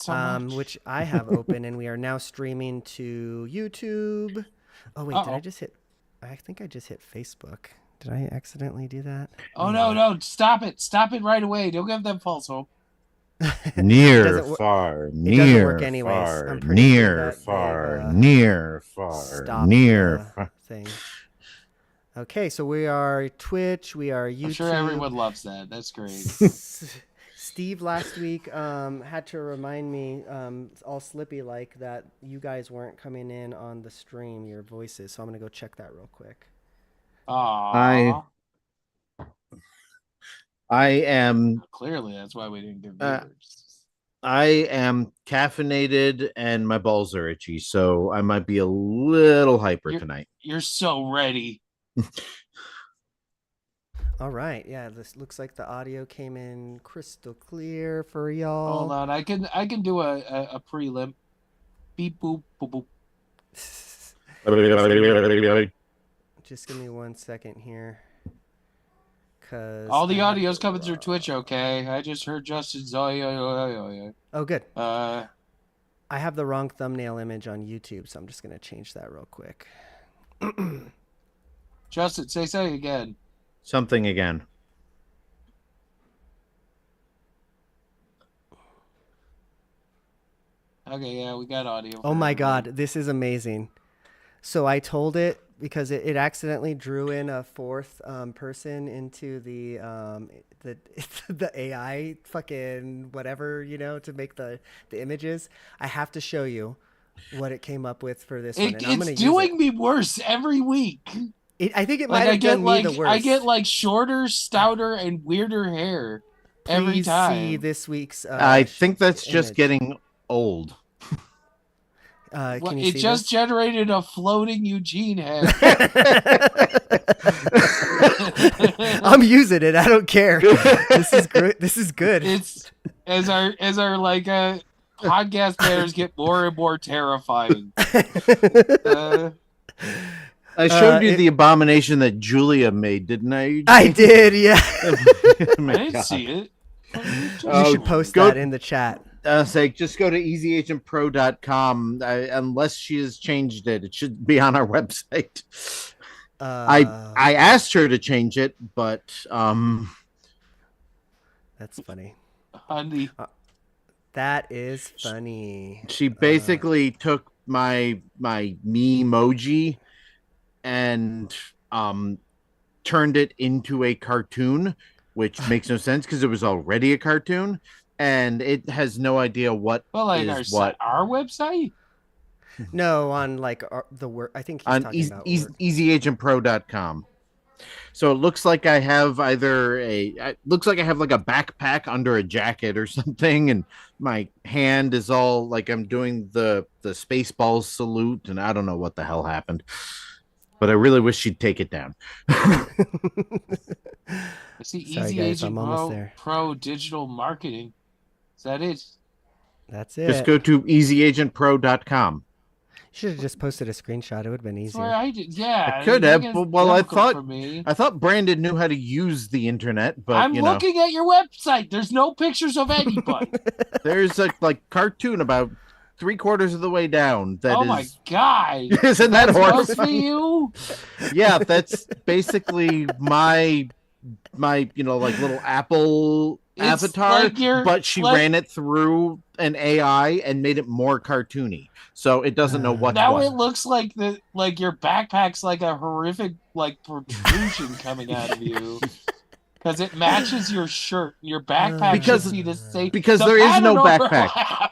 so much. which I have open, and we are now streaming to YouTube. Oh wait, did I just hit? I think I just hit Facebook. Did I accidentally do that? Oh Maybe. no! Stop it! Stop it right away! Don't give them false hope. Near, far, it doesn't work near, anyways. far, I'm pretty sure near, that far, they've near, far, stopped near, the far. thing. Okay, so we are Twitch, we are YouTube. I'm sure everyone loves that. That's great. Steve last week had to remind me, all slippy like, that you guys weren't coming in on the stream, your voices. So I'm gonna go check that real quick. Aww. I am clearly that's why we didn't give viewers. I am caffeinated and my balls are itchy, so I might be a little hyper tonight. You're so ready. All right, yeah, this looks like the audio came in crystal clear for y'all. Hold on, I can do a prelim. Beep boop boop boop. Just give me 1 second here. All the audio's coming through Twitch, okay? I just heard Justin's Oh, good. I have the wrong thumbnail image on YouTube, so I'm just going to change that real quick. Justin, say something again. Something again. Okay, yeah, we got audio. Oh my God, this is amazing. So I told it, because it accidentally drew in a fourth person into the AI fucking whatever, to make the images. I have to show you what it came up with for this one. And it's doing me worse every week. I think it might have done me the worst. I get like shorter, stouter, and weirder hair every time. See this week's. I think that's just getting old. Can you see just generated a floating Eugene head. I'm using it. I don't care. This is good. This is good. It's as our podcast players get more and more terrifying. I showed you the abomination that Julia made, didn't I? Eugene? I did, yeah. I didn't see it. You should post that in the chat. Just go to easyagentpro.com. Unless she has changed it, it should be on our website. I asked her to change it, but that's funny. Honey. That is funny. She basically took my me emoji and turned it into a cartoon, which makes no sense because it was already a cartoon. And it has no idea what is what. Our website? No, on like the work. I think he's on talking about easyagentpro.com. So it looks like I have like a backpack under a jacket or something, and my hand is all like I'm doing the Spaceballs salute, and I don't know what the hell happened. But I really wish she'd take it down. I see Sorry, Easy guys, Agent I'm almost there. Pro Digital Marketing. Is that it? That's it. Just go to easyagentpro.com. You should have just posted a screenshot. It would have been easier. I could have. Well, I thought Brandon knew how to use the internet, but I'm looking at your website. There's no pictures of anybody. There's a cartoon about 3/4 of the way down. My God! Isn't that horrifying? You? Yeah, that's basically my little Apple avatar, but she ran it through an AI and made it more cartoony, so it doesn't know what. Now it looks like your backpack's like a horrific protrusion coming out of you because it matches your shirt. Your backpack because there is no backpack.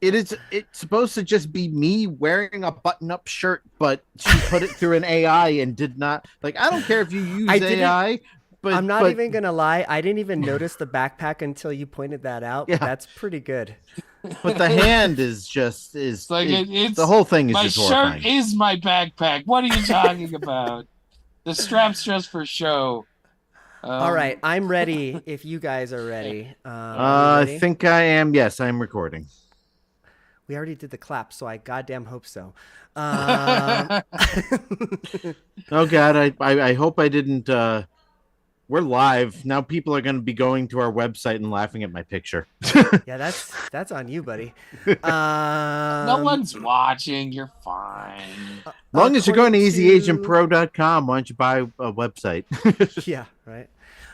It's supposed to just be me wearing a button-up shirt, but she put it through an AI and did not I don't care if you use AI. But I'm not even gonna lie. I didn't even notice the backpack until you pointed that out. Yeah. That's pretty good. But the hand is the whole thing is my just horrifying. Shirt is my backpack. What are you talking about? The strap's just for show. All right, I'm ready. If you guys are ready. I think I am. Yes, I'm recording. We already did the clap, so I goddamn hope so. Oh God, I hope I didn't. We're live now. People are going to be going to our website and laughing at my picture. Yeah, that's on you, buddy. No one's watching. You're fine. As long as you're going to according easyagentpro.com, why don't you buy a website? Yeah, right.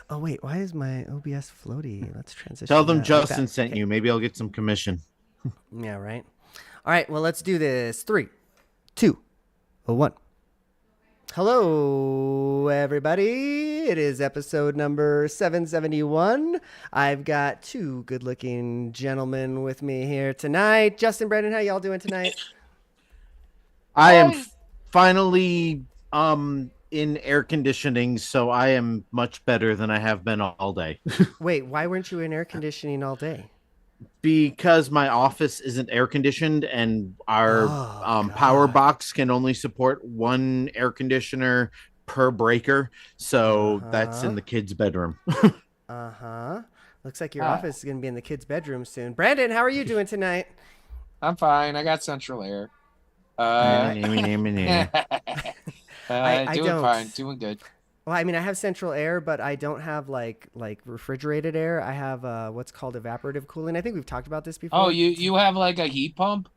Oh wait, why is my OBS floaty? Let's transition. Tell them that. Justin Like that. sent you. Maybe I'll get some commission. Yeah, right. All right, well, let's do this. 3, 2, 1. Hello, everybody. It is episode number 771. I've got two good-looking gentlemen with me here tonight. Justin, Brendan, how y'all doing tonight? I am finally in air conditioning, so I am much better than I have been all day. Wait, why weren't you in air conditioning all day? Because my office isn't air conditioned and our power box can only support one air conditioner per breaker. So that's in the kids' bedroom. Looks like your office is going to be in the kids' bedroom soon. Brandon, how are you doing tonight? I'm fine. I got central air. I Doing don't. fine. Doing good. Well, I mean, I have central air, but I don't have like refrigerated air. I have what's called evaporative cooling. I think we've talked about this before. Oh, you have like a heat pump?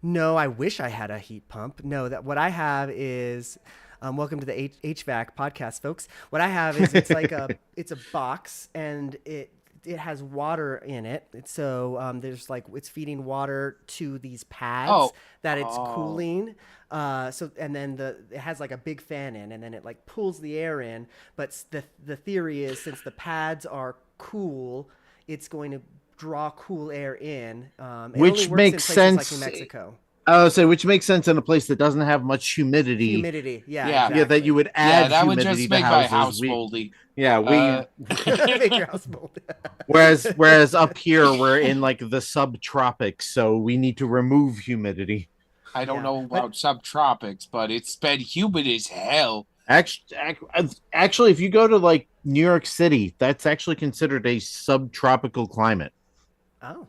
No, I wish I had a heat pump. No, that what I have is welcome to the HVAC podcast, folks. What I have is it's like it's a box and it has water in it. So there's like it's feeding water to these pads that it's cooling. So and then it has like a big fan in, and then it like pulls the air in. But the theory is since the pads are cool, it's going to draw cool air in. Which makes sense. Like New Mexico. So which makes sense in a place that doesn't have much humidity. Yeah, exactly. Yeah, that you would add. That humidity would just make my house moldy. Yeah, make your house moldy. whereas up here we're in like the subtropics, so we need to remove humidity. I don't know about subtropics, but it's been humid as hell. Actually, if you go to like New York City, that's actually considered a subtropical climate. Oh.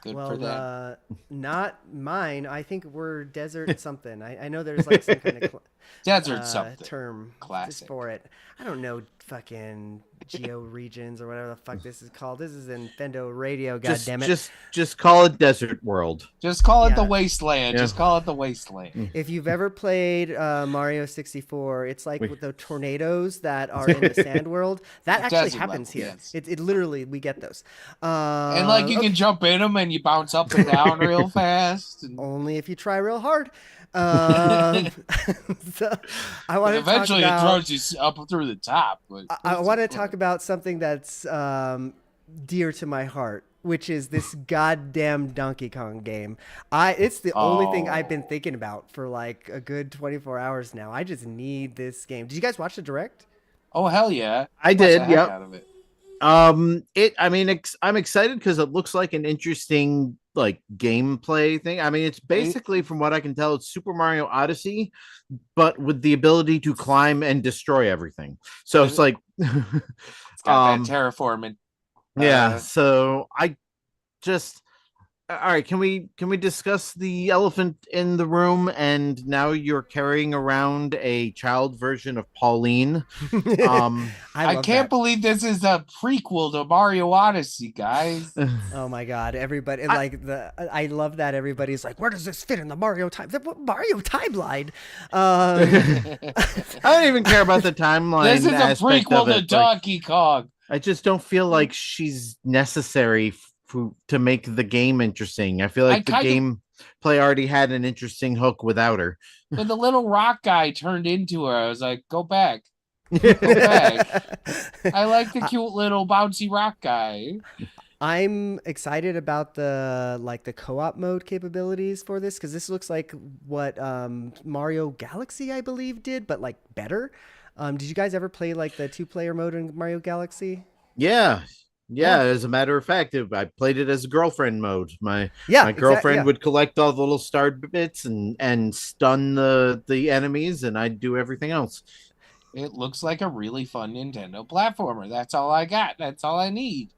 Good for them. Not mine. I think we're desert something. I know there's like some kind of desert something term classic for it. I don't know fucking georegions or whatever the fuck this is called. This is Infendo Radio. Goddammit. Just call it desert world. Just call it the wasteland. Just call it the wasteland. If you've ever played Mario 64, it's like with the tornadoes that are in the sand world. That actually happens here. Yes. It literally we get those. And like you can jump in them and you bounce up and down real fast. Only if you try real hard. So I want to eventually talk about, it throws you up through the top. But I want to talk about something that's dear to my heart, which is this goddamn Donkey Kong game. It's the only thing I've been thinking about for like a good 24 hours now. I just need this game. Did you guys watch the direct? Oh hell yeah! I did. Yep. Out of it. I'm excited because it looks like an interesting like gameplay thing. I mean, it's basically, from what I can tell, it's Super Mario Odyssey, but with the ability to climb and destroy everything. So it's like it's got that terraforming. Yeah. So I just all right. Can we discuss the elephant in the room? And now you're carrying around a child version of Pauline. I can't believe this is a prequel to Mario Odyssey, guys. Oh my god! Everybody I love that everybody's like, where does this fit in the Mario timeline? I don't even care about the timeline. This is a prequel to Donkey Kong. I just don't feel like she's necessary to make the game interesting. I feel like the gameplay already had an interesting hook without her. When the little rock guy turned into her, I was like, go back. Go back. I like the cute little bouncy rock guy. I'm excited about the co-op mode capabilities for this, because this looks like what Mario Galaxy, I believe, did, but like better. Did you guys ever play like the 2-player mode in Mario Galaxy? Yeah, as a matter of fact, I played it as a girlfriend mode. My girlfriend would collect all the little star bits and stun the enemies, and I'd do everything else. it looks like a really fun Nintendo platformer. That's all I got. That's all I need.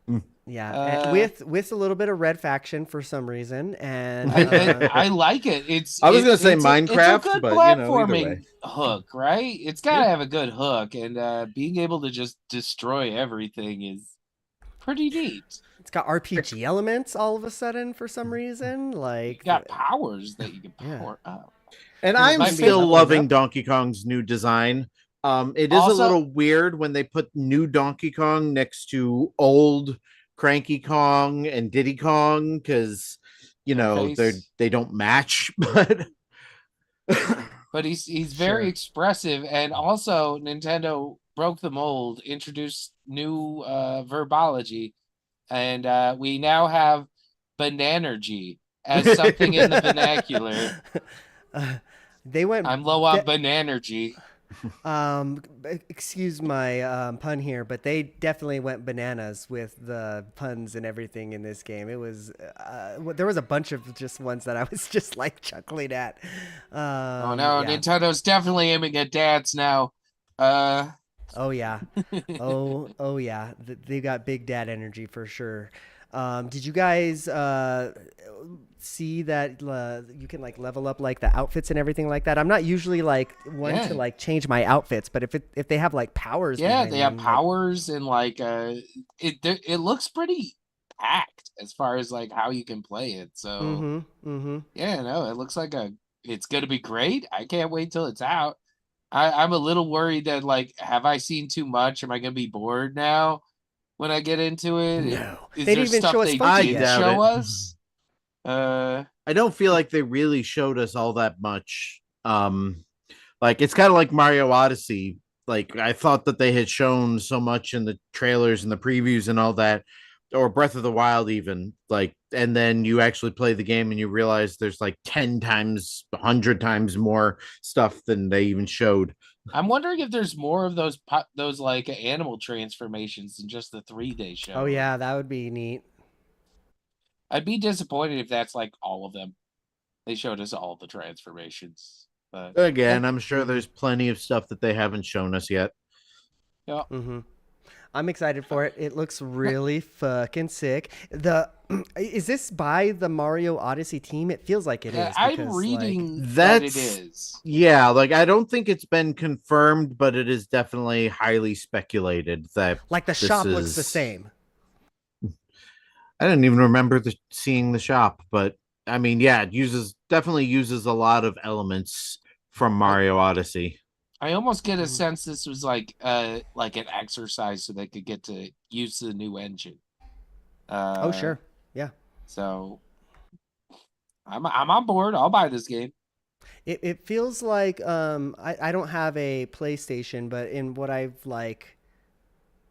Yeah, with a little bit of red faction for some reason, and I like it. I was gonna say It's a Minecraft, good but either way. platforming hook, right? It's got to Yeah. have a good hook, and being able to just destroy everything is pretty neat. it's got RPG elements all of a sudden for some reason. You Like, got powers that you can yeah. power up. And There's I'm My still leveling loving up. Donkey Kong's new design. It is a Also, little weird when they put new Donkey Kong next to old Cranky Kong and Diddy Kong because their face, they don't match. But but he's very Sure. expressive, and also Nintendo broke the mold, introduced new verbology, and we now have bananergy as something in the vernacular. Uh, they went. I'm low on bananergy. Excuse my pun here, but they definitely went bananas with the puns and everything in this game. It was there was a bunch of just ones that I was just like chuckling at. Oh no, Yeah. Nintendo's definitely aiming at dads now. Uh, Oh yeah. Oh yeah. They got big dad energy for sure. Did you guys see that you can like level up like the outfits and everything like that? I'm not usually like one Yeah. to like change my outfits, but if they have like powers, yeah, behind they have them, powers and like it looks pretty packed as far as like how you can play it. So mm-hmm. yeah, no, it looks like it's gonna be great. I can't wait till it's out. I'm a little worried that like, have I seen too much? Am I gonna be bored now when I get into it? No, Is they there didn't even stuff show us they Funky I did yet. doubt show it. us? I don't feel like they really showed us all that much. Like it's kind of like Mario Odyssey. Like I thought that they had shown so much in the trailers and the previews and all that, or Breath of the Wild even. Like, and then you actually play the game and you realize there's like 10 times, 100 times more stuff than they even showed. I'm wondering if there's more of those like animal transformations than just the 3 day show. Oh yeah, that would be neat. I'd be disappointed if that's like all of them. They showed us all the transformations, but Again, And I'm sure there's plenty of stuff that they haven't shown us yet. yeah. mm-hmm. I'm excited for it. It looks really fucking sick. The is this by the Mario Odyssey team? It feels like it is. I'm Because, reading like, that it That's is. yeah, like I don't think it's been confirmed, but it is definitely highly speculated that the this shop looks the is- same. I didn't even remember seeing the shop, but I mean, yeah, it definitely uses a lot of elements from Mario Odyssey. I almost get a Mhm. sense this was like an exercise so they could get to use the new engine. Oh sure, yeah. So I'm on board. I'll buy this game. It feels like I don't have a PlayStation, but in what I've like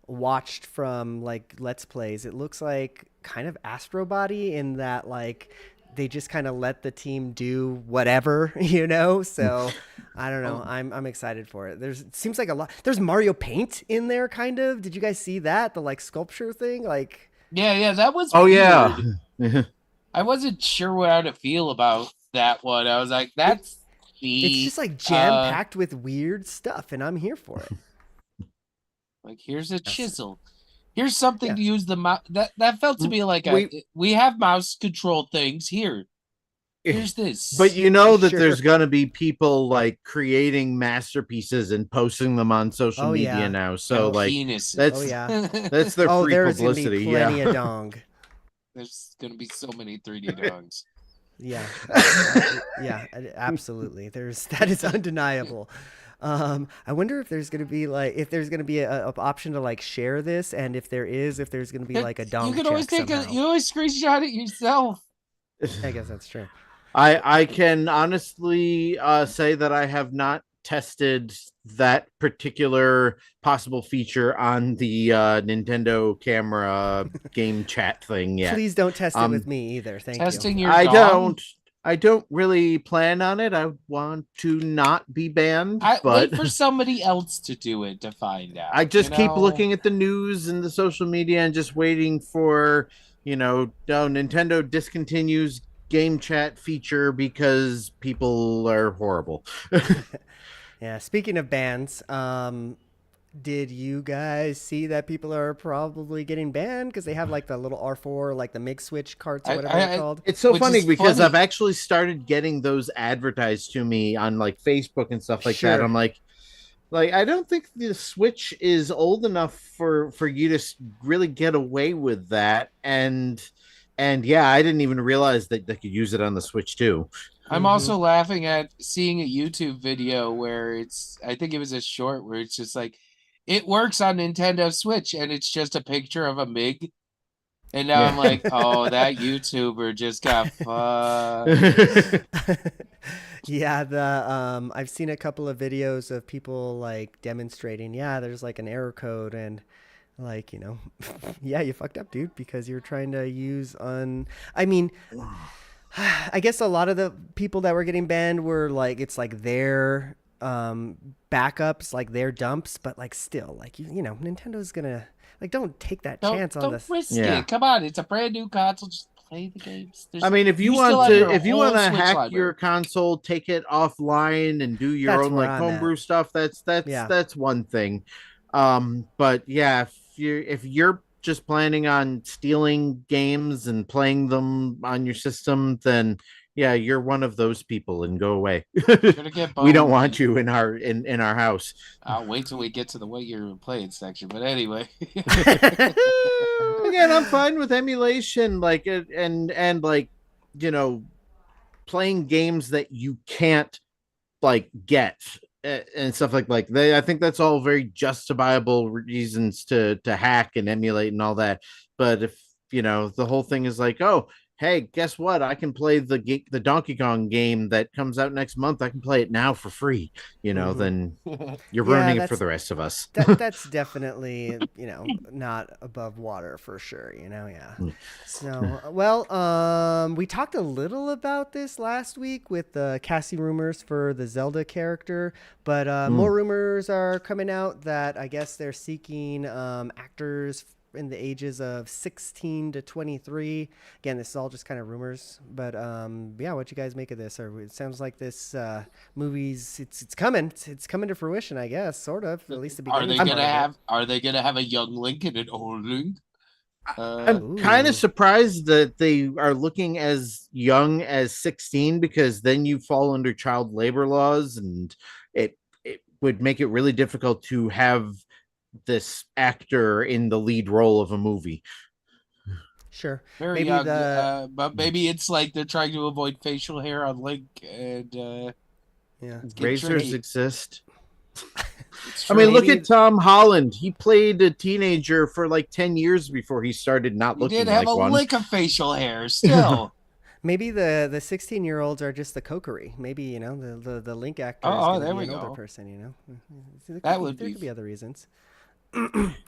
watched from like Let's Plays, it looks like kind of Astro Body in that like they just kind of let the team do whatever, you know? So I don't know. I'm excited for it. It seems like a lot. There's Mario Paint in there, kind of. Did you guys see that? The like sculpture thing? Like Yeah, that was Oh weird. yeah. I wasn't sure how to feel about that one. I was like, that's it's just like jam packed with weird stuff, and I'm here for it. like here's a chisel. Here's something Yeah. to use the mouse. That felt to me like we have mouse control things here. Here's this. But you know that Sure. there's gonna be people like creating masterpieces and posting them on social media yeah. now. So like penises. that's Oh yeah. that's their free there's publicity. gonna be plenty Yeah. of dong. There's gonna be so many 3D dongs. Yeah, yeah, absolutely. That is undeniable. I wonder if there's gonna be a option to like share this, and if there's gonna be like a dong. You can always check take somehow. you always screenshot it yourself. I guess that's true. I can honestly say that I have not tested that particular possible feature on the Nintendo camera game chat thing yet. Please don't test it with me either. Thank Testing you. your I dong? I don't really plan on it. I want to not be banned, but Wait for somebody else to do it to find out. I just keep looking at the news and the social media and just waiting for, Nintendo discontinues game chat feature because people are horrible. Yeah. Speaking of bans, did you guys see that people are probably getting banned because they have like the little R4, like the MIG switch carts or whatever they're called? It's so Which funny is because I've funny. actually started getting those advertised to me on like Facebook and stuff like that. Sure. I'm like I don't think the Switch is old enough for you to really get away with that. And yeah, I didn't even realize that they could use it on the Switch too. I'm Hmm. also laughing at seeing a YouTube video where I think it was a short where it's just like, it works on Nintendo Switch, and it's just a picture of a MiG. And now I'm Yeah. like, oh, that YouTuber just got fucked. Yeah, the I've seen a couple of videos of people like demonstrating. Yeah, there's like an error code and like, yeah, you fucked up, dude, because you're trying to use on I mean, I guess a lot of the people that were getting banned were like it's like their backups, like their dumps, but like still, like Nintendo's gonna like don't take that chance on Don't this. risk Yeah. it. Come on, it's a brand new console. Just play the games. I mean, if you You still want have to, your if you want whole to Switch hack your library. console, take it offline and do your That's own where like I'm at. homebrew stuff. That's Yeah. that's one thing. But yeah, if you're just planning on stealing games and playing them on your system, then yeah, you're one of those people and go away. You're gonna get We don't boned. want you in our house. I'll wait till we get to the what you're playing section. But anyway. Again, I'm fine with emulation, like and like you know playing games that you can't like get and stuff like they I think that's all very justifiable reasons to hack and emulate and all that. But if the whole thing is like, oh, hey, guess what, I can play the Donkey Kong game that comes out next month, I can play it now for free, Hmm. then you're Yeah, ruining it for that's the rest of us. that's definitely not above water for sure. Yeah. So well, we talked a little about this last week with the casting rumors for the Zelda character, but more Mm. rumors are coming out that I guess they're seeking actors in the ages of 16 to 23. Again, this is all just kind of rumors, but yeah, what you guys make of this? Or it sounds like this movie's it's coming. It's coming to fruition, I guess, sort of. At least the Are beginning's they part gonna of it. have are they gonna have a young Link and an old Link? I'm kind of Ooh, surprised that they are looking as young as 16, because then you fall under child labor laws, and it would make it really difficult to have this actor in the lead role of a movie. sure. Very Maybe young, the but maybe it's like they're trying to avoid facial hair on Link, and yeah. it's getting Razors tricky. exist. It's I mean, true. look Maybe at Tom Holland. He played a teenager for like 10 years before he started not He did looking have a like one. lick of facial hair still. maybe the 16-year-olds are just the cokery. Maybe the Link actor is Oh, going to there be we an older go. person. There could That be would there be could be other reasons.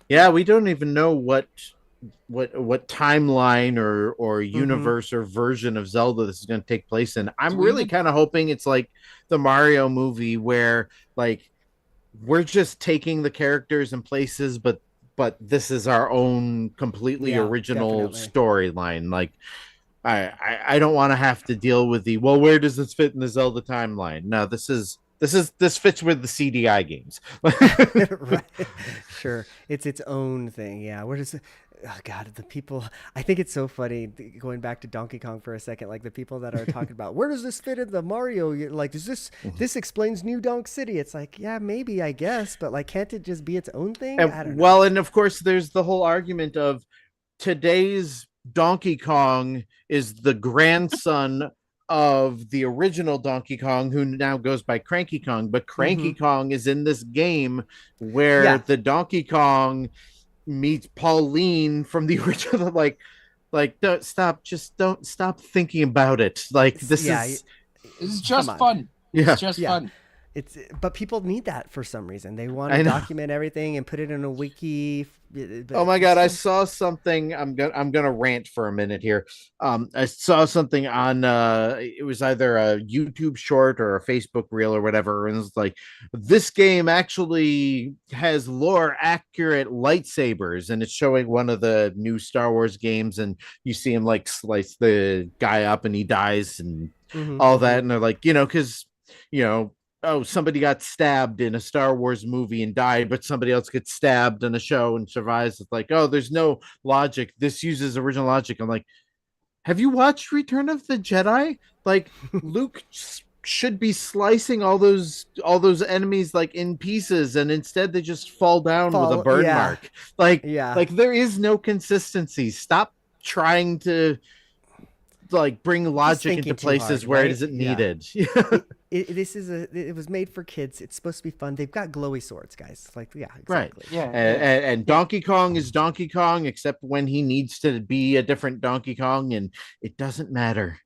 Yeah, we don't even know what timeline or Mm-hmm. universe or version of Zelda this is going to take place in. I'm do we really even kind of hoping it's like the Mario movie, where like we're just taking the characters and places, but this is our own completely Yeah, original definitely. storyline. Like I don't want to have to deal with the, well, where does this fit in the Zelda timeline? No, this fits with the CDI games. Right. Sure. It's its own thing. Yeah. What is it? Oh God, the people. I think it's so funny going back to Donkey Kong for a second. Like the people that are talking about where does this fit in the Mario? Like, does this explains New Donk City? It's like, yeah, maybe I guess, but like, can't it just be its own thing? And, I don't know. well, and of course, there's the whole argument of today's Donkey Kong is the grandson of the original Donkey Kong, who now goes by Cranky Kong. But Mm-hmm. Cranky Kong is in this game where Yeah. the Donkey Kong meets Pauline from the original. Like don't stop, just don't stop thinking about it. Like this Yeah. is, It's Come just on. fun. It's yeah. just Yeah. fun. It's but people need that for some reason. They want to I know. document everything and put it in a wiki. Oh But my it's god, I still. saw something. I'm gonna rant for a minute here. I saw something on it was either a YouTube short or a Facebook reel or whatever, and it's like, this game actually has lore accurate lightsabers, and it's showing one of the new Star Wars games, and you see him like slice the guy up and he dies and Mm-hmm, all mm-hmm. that, and they're like, because you know oh, somebody got stabbed in a Star Wars movie and died, but somebody else gets stabbed in a show and survives. It's like, oh, there's no logic. This uses original logic. I'm like, have you watched Return of the Jedi? Like Luke should be slicing all those enemies like in pieces, and instead they just fall down with a burn Yeah. mark. Like Yeah. like there is no consistency. Stop trying to like bring Just logic thinking into too places hard, where it right? isn't Yeah. needed. It was made for kids. It's supposed to be fun. They've got glowy swords, guys. Like, yeah, Right. exactly. Yeah, And, yeah. and Donkey Kong is Donkey Kong, except when he needs to be a different Donkey Kong, and it doesn't matter.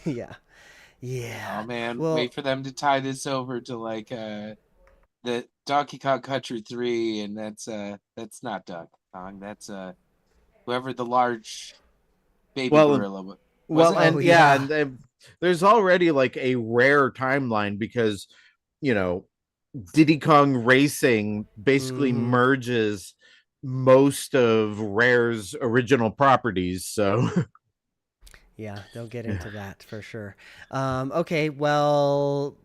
Yeah. Oh Yeah. man, Well, wait for them to tie this over to like the Donkey Kong Country 3, and that's not Donkey Kong. That's whoever the large baby Well, gorilla was well, it? oh and yeah, yeah. and there's already like a rare timeline because you know Diddy Kong Racing basically Mm-hmm. merges most of Rare's original properties. So Yeah, they'll get into that for sure. Okay, well,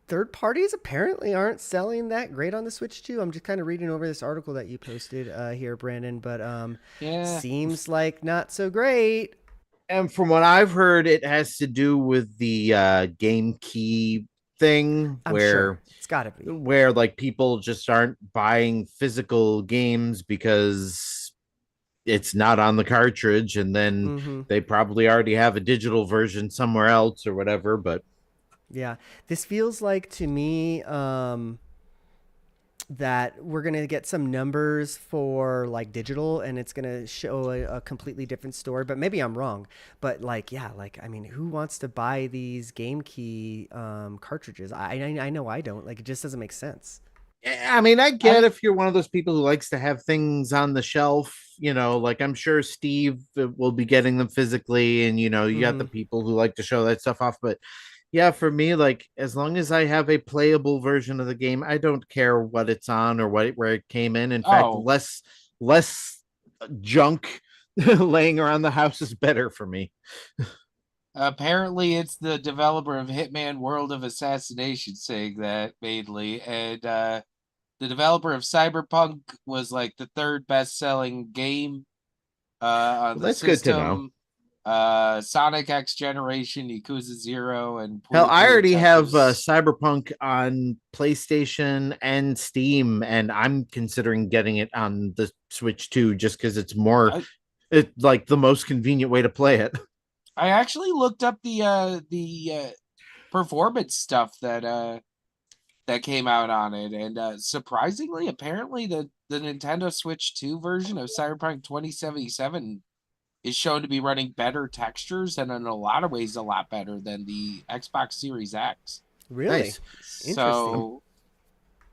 third parties apparently aren't selling that great on the Switch too. I'm just kind of reading over this article that you posted here, Brandon, but Yeah. seems like not so great. and from what I've heard, it has to do with the game key thing I'm sure it's got to be. where like people just aren't buying physical games because it's not on the cartridge, and then Mm-hmm. they probably already have a digital version somewhere else or whatever. But Yeah, this feels like to me that we're gonna get some numbers for like digital, and it's gonna show a completely different story. But maybe I'm wrong. But like, yeah, like I mean, who wants to buy these game key cartridges? I know I don't. Like, it just doesn't make sense. I mean, I get I if you're one of those people who likes to have things on the shelf, like I'm sure Steve will be getting them physically, and you got the Mm-hmm. people who like to show that stuff off. But yeah, for me, like as long as I have a playable version of the game, I don't care what it's on or where it came in. In fact, oh, less junk laying around the house is better for me. apparently it's the developer of Hitman World of Assassination saying that mainly, and the developer of Cyberpunk was like the third best-selling game on Well, the that's good to know. system. Sonic X Generation, Yakuza 0, and Hell, Pool I Dream already have Tetris. Cyberpunk on PlayStation and Steam, and I'm considering getting it on the Switch too, just because it's like the most convenient way to play it. I actually looked up the performance stuff that came out on it, and surprisingly, apparently the Nintendo Switch 2 version of Cyberpunk 2077 is shown to be running better textures and in a lot of ways a lot better than the Xbox Series X. Really Nice. interesting. So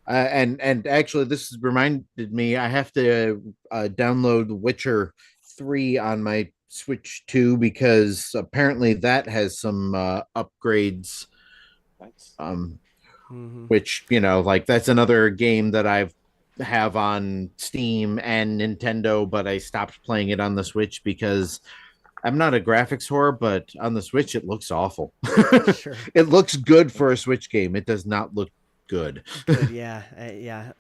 And actually, this has reminded me I have to download Witcher 3 on my Switch 2 because apparently that has some upgrades. that's Um, Mm-hmm. which like that's another game that I've have on Steam and Nintendo, but I stopped playing it on the Switch because I'm not a graphics whore, but on the Switch it looks awful. Sure. It looks good for a Switch game. It does not look good. Good, yeah, yeah.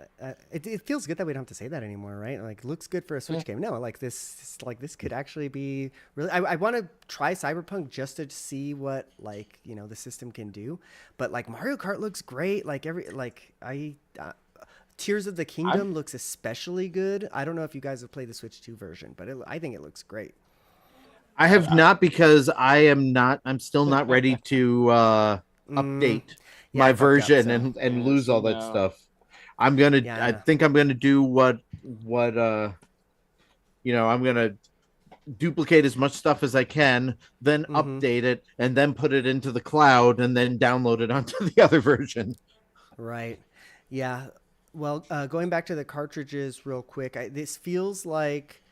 It feels good that we don't have to say that anymore, right? Like, looks good for a yeah. Switch game. No, like this could actually be really. I want to try Cyberpunk just to see what like the system can do. But like Mario Kart looks great. Like Tears of the I'm Kingdom looks especially good. I don't know if you guys have played the Switch 2 version, but I think it looks great. I have I, not because I'm still not ready to Mm, update yeah, my I fucked up. version So and yeah, lose see all that no. stuff. yeah, I I know. think I'm gonna do what I'm gonna duplicate as much stuff as I can, then Mm-hmm. update it, and then put it into the cloud, and then download it onto the other version. Right. Yeah. Well, going back to the cartridges real quick, this feels like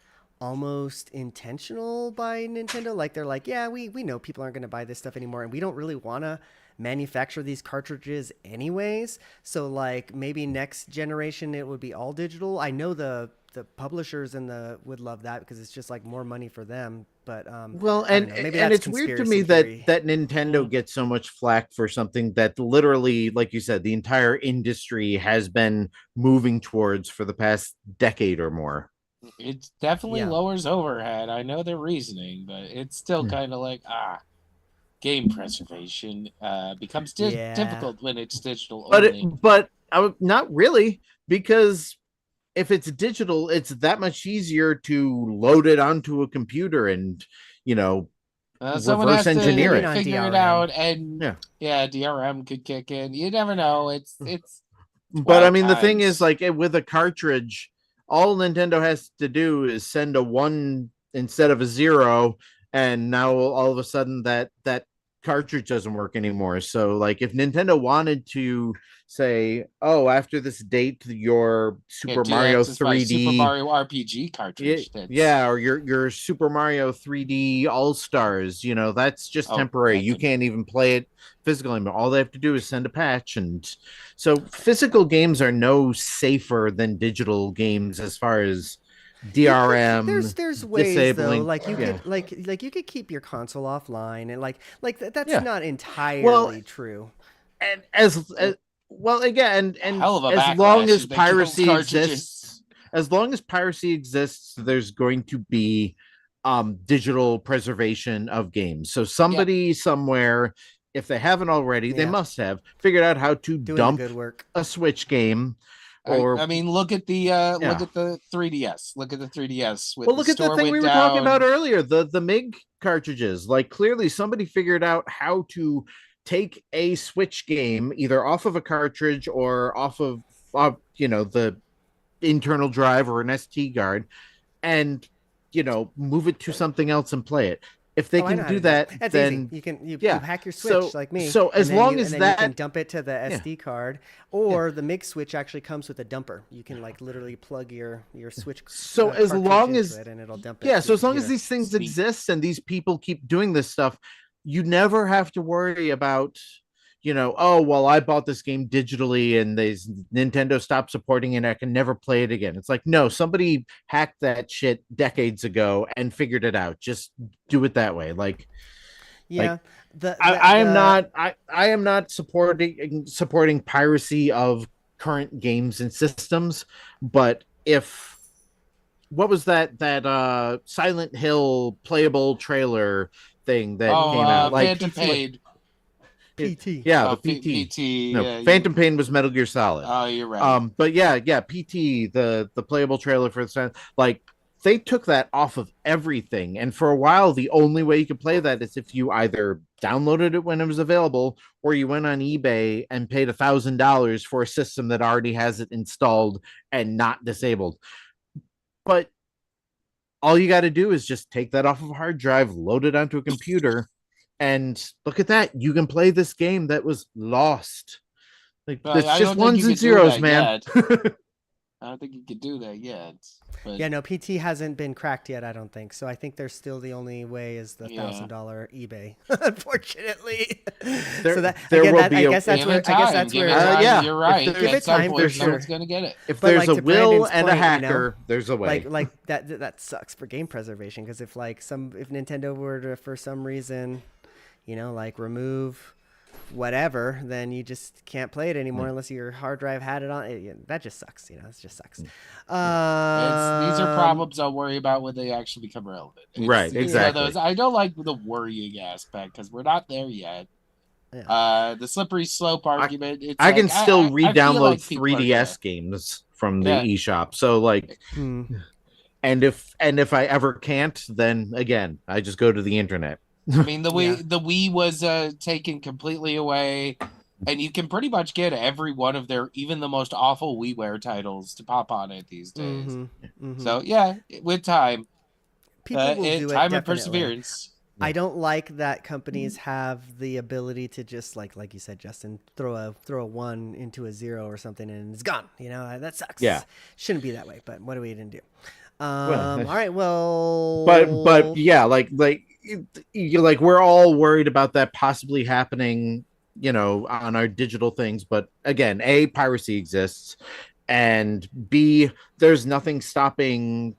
almost intentional by Nintendo. Like they're like, yeah, we know people aren't going to buy this stuff anymore, and we don't really want to manufacture these cartridges anyways. So like maybe next generation it would be all digital. I know the the publishers would love that because it's just like more money for them. But Well, I don't know. Maybe that's it's weird to me conspiracy theory. that Nintendo gets so much flack for something that literally, like you said, the entire industry has been moving towards for the past decade or more. It definitely Yeah. lowers overhead. I know their reasoning, but it's still kind of like game preservation becomes Yeah. difficult when it's digital only. But not really, because if it's digital, it's that much easier to load it onto a computer and, you know, Someone has reverse engineer to on it. figure it DRM. out, and Yeah. DRM could kick in. You never know. It's But I wild mean, the thing is, times. like with a cartridge, all Nintendo has to do is send a one instead of a zero, and now all of a sudden that cartridge doesn't work anymore. So, like, if Nintendo wanted to say, "Oh, after this date, your Super Mario This is my Super 3D." Mario RPG cartridge. Yeah, or your Super Mario 3D All Stars, that's just temporary. You can't even play it physically. But all they have to do is send a patch, and so physical games are no safer than digital games as far as DRM. There's ways disabling. though, like you Yeah. could like you could keep your console offline, and that's Yeah. not entirely Well, true. and as well again, and hell of a as backlash long as if they kill piracy cartridges. exists, there's going to be digital preservation of games. So somebody somewhere, if they haven't already, they must have figured out how to Doing dump the good work. a Switch game. Or I mean, look at the 3DS. Look at the 3DS. Well, look at the thing we were talking about earlier, the MIG cartridges. Like, clearly somebody figured out how to take a Switch game either off of a cartridge or off of the internal drive or an SD card, and move it to something else and play it. If they can do that, that's then easy. You hack your Switch like me. So as long as you can dump it to the SD card, or the MIG Switch actually comes with a dumper. You can like literally plug your Switch. So as long as it and it'll dump it. Yeah, so as long as these things exist and these people keep doing this stuff, you never have to worry about, oh, well, I bought this game digitally and Nintendo stopped supporting it. I can never play it again. It's like, no, somebody hacked that shit decades ago and figured it out. Just do it that way. I am not supporting piracy of current games and systems, but what was that Silent Hill playable trailer thing that came out? Phantom Pain. PT. Yeah, the PT. PT. No, Phantom Pain was Metal Gear Solid. Oh, you're right. But yeah, PT, the playable trailer for the they took that off of everything, and for a while, the only way you could play that is if you either downloaded it when it was available, or you went on eBay and paid $1,000 for a system that already has it installed and not disabled. But all you got to do is just take that off of a hard drive, load it onto a computer, and look at that. You can play this game that was lost. Like, it's just ones and zeros, man. I don't think you could do that yet. But... Yeah, no, PT hasn't been cracked yet, I don't think. So I think there's still the only way is the $1,000 eBay, unfortunately. I guess that's where. Yeah, you're right. Give it time for sure. Someone's gonna get it. If there's a will and a hacker, there's a way. Like that sucks for game preservation, because if Nintendo were to, for some reason, remove whatever, then you just can't play it anymore unless your hard drive had it on it. That just sucks. It just sucks. These are problems I'll worry about when they actually become relevant. Right, exactly. I don't like the worrying aspect because we're not there yet. Yeah. The slippery slope argument. I can still re-download 3DS games from the eShop. So and if I ever can't, then again, I just go to the internet. I mean, the Wii was taken completely away, and you can pretty much get every one of their, even the most awful WiiWare titles to pop on it these days. So yeah, with time, people will do it. Time and perseverance. I don't like that companies have the ability to just like you said, Justin, throw a 1 into a 0 or something and it's gone. That sucks. Yeah, shouldn't be that way. But what are we gonna do? All right. Well, but yeah, we're all worried about that possibly happening, on our digital things. But again, piracy exists, and B, there's nothing stopping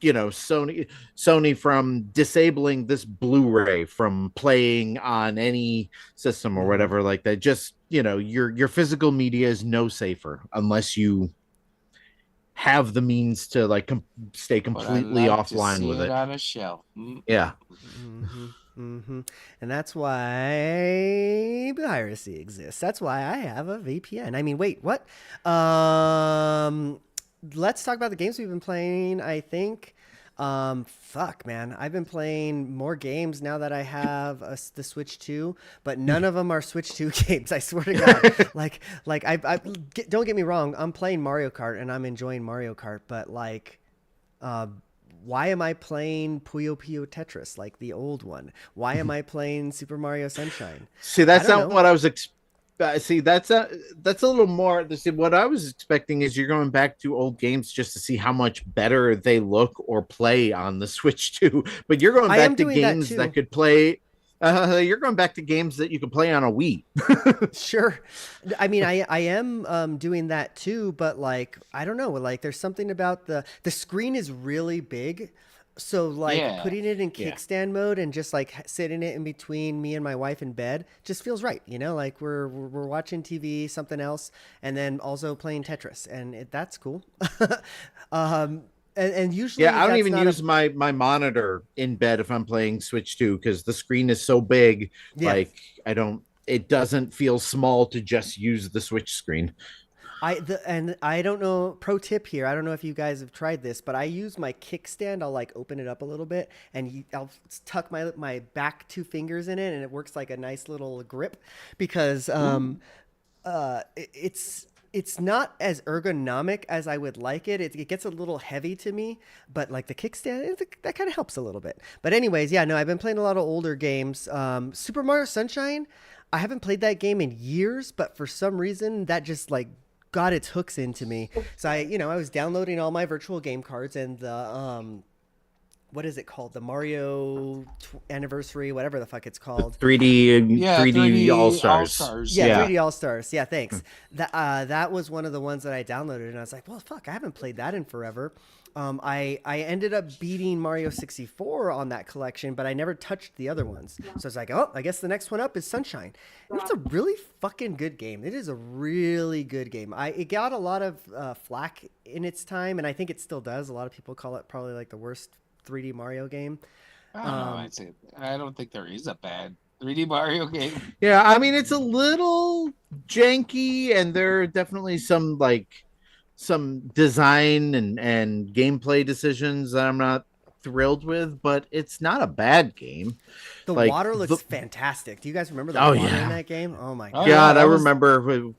Sony from disabling this Blu-ray from playing on any system or whatever like that. Just your physical media is no safer unless you have the means to like stay completely offline with it on a shelf. Yeah. And that's why piracy exists. That's why I have a VPN. I mean, wait, what? Let's talk about the games we've been playing. I think fuck, man, I've been playing more games now that I have the Switch 2, but none of them are Switch 2 games. I swear to God. Don't get me wrong, I'm playing Mario Kart and I'm enjoying Mario Kart, but like why am I playing Puyo Puyo Tetris, like the old one? Why am I playing Super Mario Sunshine? See, that's not what I was see, that's a little more. See, what I was expecting is you're going back to old games just to see how much better they look or play on the Switch 2. But you're going back to games that could play. You're going back to games that you could play on a Wii. Sure. I mean, I am doing that too, but like, I don't know. Like, there's something about the screen is really big. So like putting it in kickstand mode and just like sitting it in between me and my wife in bed just feels right. Like we're watching TV, something else, and then also playing Tetris, and that's cool. And usually, I don't even use my monitor in bed if I'm playing Switch 2 because the screen is so big. Yeah. Like it doesn't feel small to just use the Switch screen. And I don't know, pro tip here, I don't know if you guys have tried this, but I use my kickstand. I'll like open it up a little bit and I'll tuck my back 2 fingers in it, and it works like a nice little grip because it's not as ergonomic as I would like it. It gets a little heavy to me, but like the kickstand, that kind of helps a little bit. But anyways, I've been playing a lot of older games. Super Mario Sunshine, I haven't played that game in years, but for some reason that just like got its hooks into me. So I was downloading all my virtual game cards and the what is it called? The Mario anniversary, whatever the fuck it's called. 3D All-Stars. Yeah, 3D All-Stars. Yeah, thanks. That was one of the ones that I downloaded, and I was like, well, fuck, I haven't played that in forever. I ended up beating Mario 64 on that collection, but I never touched the other ones. So I was like, oh, I guess the next one up is Sunshine. And it's a really fucking good game. It is a really good game. It got a lot of flack in its time, and I think it still does. A lot of people call it probably like the worst 3D Mario game. I don't think there is a bad 3D Mario game. Yeah, I mean, it's a little janky, and there are definitely some design and gameplay decisions that I'm not thrilled with, but it's not a bad game. The water looks fantastic. Do you guys remember the water in that game? Oh my God. I remember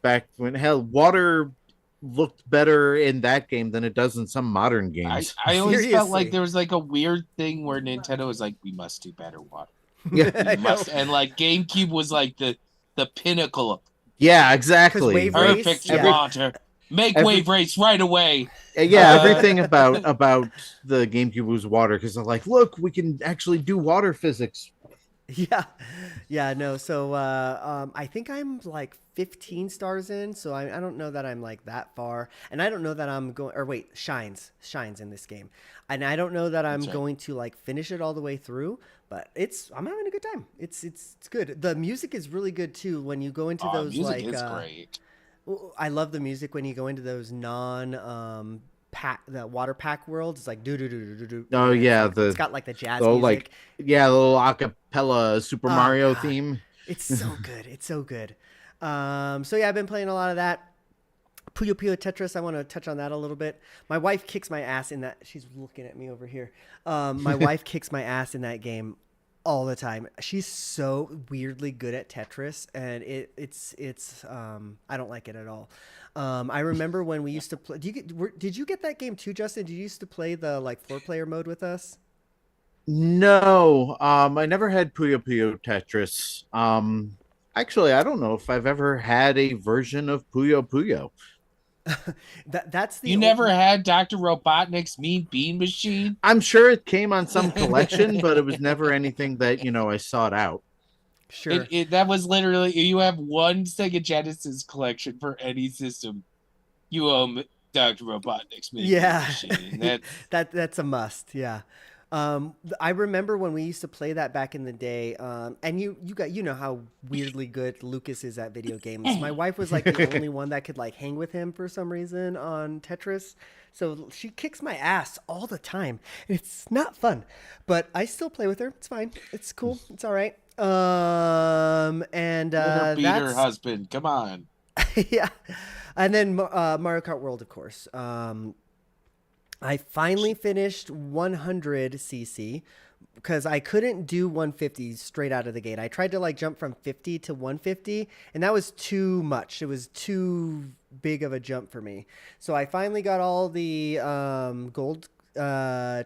back when water looked better in that game than it does in some modern games. I always felt like there was like a weird thing where Nintendo was like, we must do better water. Yeah. We must. And like GameCube was like the pinnacle. Yeah, exactly. Perfect water. Make Wave Race right away. Yeah, everything about the GameCube was water because they're like, look, we can actually do water physics. Yeah, no. So I think I'm like 15 stars in, so I don't know that I'm like that far, and I don't know that I'm going. Or wait, shines in this game, and I don't know that I'm going to like finish it all the way through. But I'm having a good time. It's good. The music is really good too. When you go into those music is great. I love the music when you go into those the water pack world. It's like do. Oh yeah, it's got like the jazz music. Like the little acapella Super Mario theme. It's so good. It's so good. So yeah, I've been playing a lot of that. Puyo Puyo Tetris. I want to touch on that a little bit. My wife kicks my ass in that. She's looking at me over here. My wife kicks my ass in that game all the time. She's so weirdly good at Tetris, and it's I don't like it at all. I remember when we used to play. Did you get that game too, Justin? Did you used to play the like 4-player mode with us? No, I never had Puyo Puyo Tetris. Actually, I don't know if I've ever had a version of Puyo Puyo. That's the you never had Dr. Robotnik's Mean Bean Machine? I'm sure it came on some collection, but it was never anything that I sought out. Sure. That was literally, you have one Sega Genesis collection for any system. You owe Dr. Robotnik's Meat Yeah, Machine. that's a must. Yeah. I remember when we used to play that back in the day, and you know how weirdly good Lucas is at video games. My wife was like the only one that could like hang with him for some reason on Tetris, so she kicks my ass all the time. It's not fun, but I still play with her. It's fine. It's cool. It's all right. And Let her beat her that's husband. Come on. yeah, and then Mario Kart World, of course. I finally finished 100cc because I couldn't do 150 straight out of the gate. I tried to like jump from 50 to 150, and that was too much. It was too big of a jump for me. So I finally got all the gold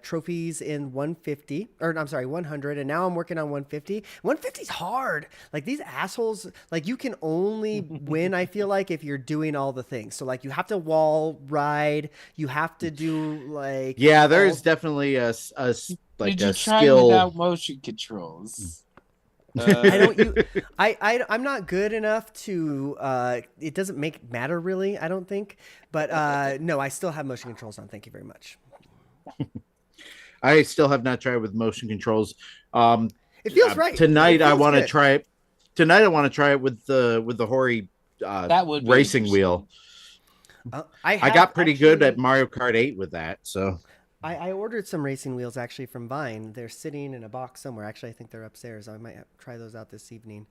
trophies in 150, or I'm sorry, 100, and now I'm working on 150. 150 is hard. Like these assholes, like you can only win, I feel like, if you're doing all the things. So like you have to wall ride, you have to do like there's definitely a like Did you a try skill without motion controls? I'm not good enough to it doesn't matter really, I don't think, but no, I still have motion controls on. Thank you very much. I still have not tried with motion controls. It feels right. Tonight I want to try it. Tonight I want to try it with the Hori that would racing wheel. I got pretty good at Mario Kart 8 with that. So I ordered some racing wheels actually from Vine. They're sitting in a box somewhere. Actually, I think they're upstairs. I might try those out this evening.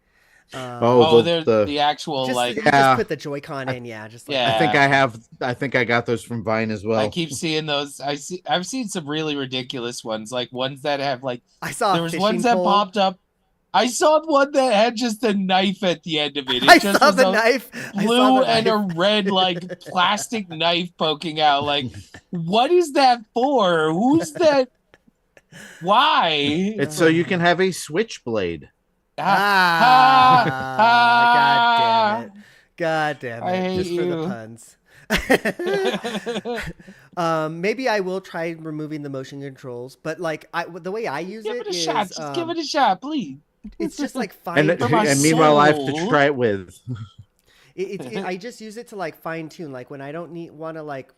They're the actual just put the Joy-Con in, just like I think I got those from Vine as well. I keep seeing those. I've seen some really ridiculous ones, like ones that have like there was ones that popped up. I saw one that had just a knife at the end of it. I saw the knife, blue and a red like plastic knife poking out. Like, what is that for? Who's that? Why? It's so you can have a switchblade. God damn it. Just for the puns. Maybe I will try removing the motion controls, but like the way I use it is shot. Just give it a shot, please. It's just like fine. And meanwhile, I have to try it with. I just use it to like fine tune, like when I don't want to like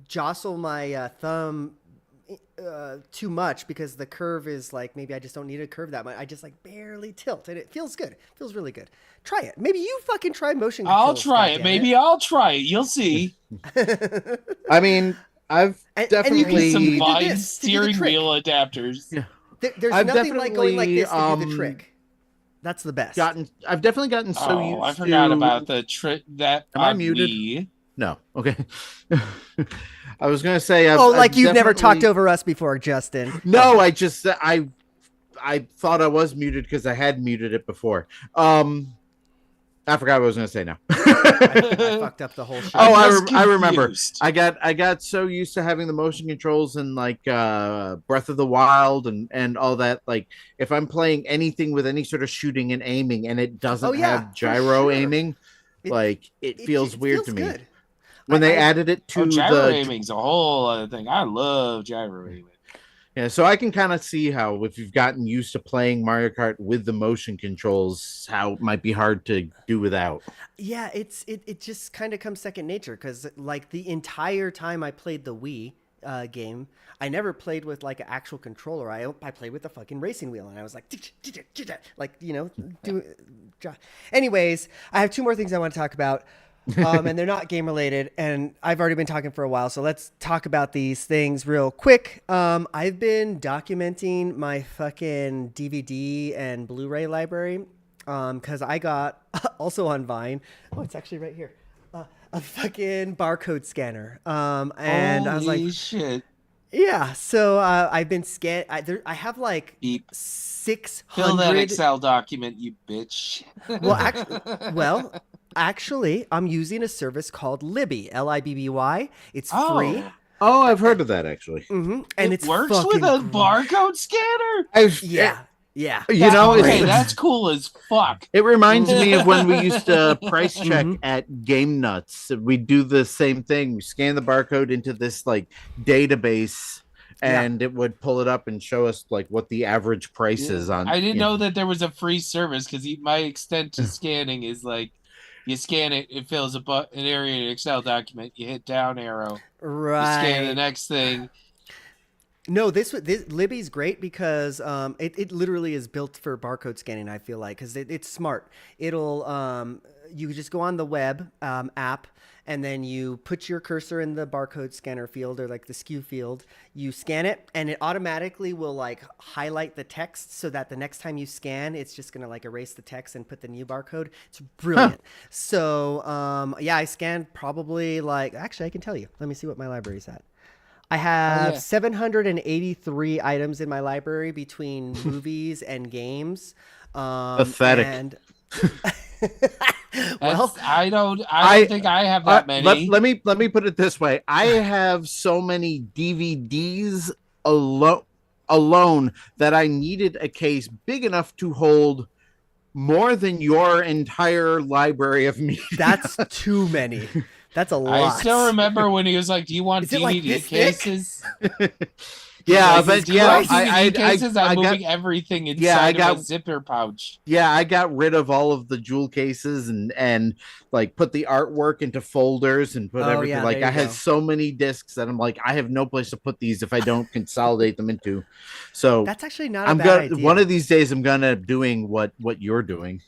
jostle my thumb too much because the curve is like, maybe I just don't need a curve that much. I just like barely tilt and it feels good. It feels really good. Try it. Maybe you fucking try motion controls. I'll try it. Maybe I'll try it. You'll see. I mean, I've definitely some Vine steering wheel adapters. Yeah. There's nothing like going like this to do the trick. That's the best. I've definitely gotten so used to. I forgot about the trick. That am I muted? Me. No. Okay. I was gonna say. You've never talked over us before, Justin. No, I thought I was muted because I had muted it before. I forgot what I was going to say now. I fucked up the whole show. I remember. I got so used to having the motion controls and like Breath of the Wild and all that. Like if I'm playing anything with any sort of shooting and aiming and it doesn't have gyro aiming, it feels weird to me. Good. When they added it to gyro aiming's a whole other thing. I love gyro aiming. Yeah, so I can kind of see how if you've gotten used to playing Mario Kart with the motion controls, how it might be hard to do without. Yeah, it just kind of comes second nature because like the entire time I played the Wii game, I never played with like an actual controller. I played with a fucking racing wheel, and I was like, Anyways, I have two more things I want to talk about. And they're not game related, and I've already been talking for a while, so let's talk about these things real quick. I've been documenting my fucking DVD and Blu-ray library because I got also on Vine. Oh, it's actually right here. A fucking barcode scanner. And I was like, shit. Yeah, so I've been I have like 600. Fill that Excel document, you bitch. Actually, I'm using a service called Libby, Libby. It's free. Oh, I've heard of that actually. Mm-hmm. And it works with a barcode scanner. Yeah. That's cool as fuck. It reminds me of when we used to price check at Game Nuts. We do the same thing. We scan the barcode into this like database, and it would pull it up and show us like what the average price is on. I didn't know that there was a free service because my extent to scanning is like You scan it, it fills an area in an Excel document. You hit down arrow. You scan the Right. next thing. No, this Libby's great because it literally is built for barcode scanning. I feel like because it's smart. It'll you just go on the web app and then you put your cursor in the barcode scanner field or like the SKU field. You scan it and it automatically will like highlight the text so that the next time you scan, it's just gonna like erase the text and put the new barcode. It's brilliant. So yeah, I scanned probably like actually I can tell you. Let me see what my library's at. I Oh have yeah. 783 items in my library between movies and games. Pathetic. And well, I don't think I have that many. let me put it this way. I have so many DVDs alone that I needed a case big enough to hold more than your entire library of media. that's too many. That's a lot. I still remember when he was like, "Do you want Is it like DVD this thick? cases?" Yeah, Like, but "Do you yeah, want DVD cases?" I'm I got moving everything inside yeah, I of got a zipper pouch. yeah, I got rid of all of the jewel cases and like put the artwork into folders and put Oh everything. yeah, Like there I you had go. so many discs that I'm like, I have no place to put these if I don't consolidate them into. So That's actually not a I'm bad gonna one idea. of these days I'm gonna doing what you're doing.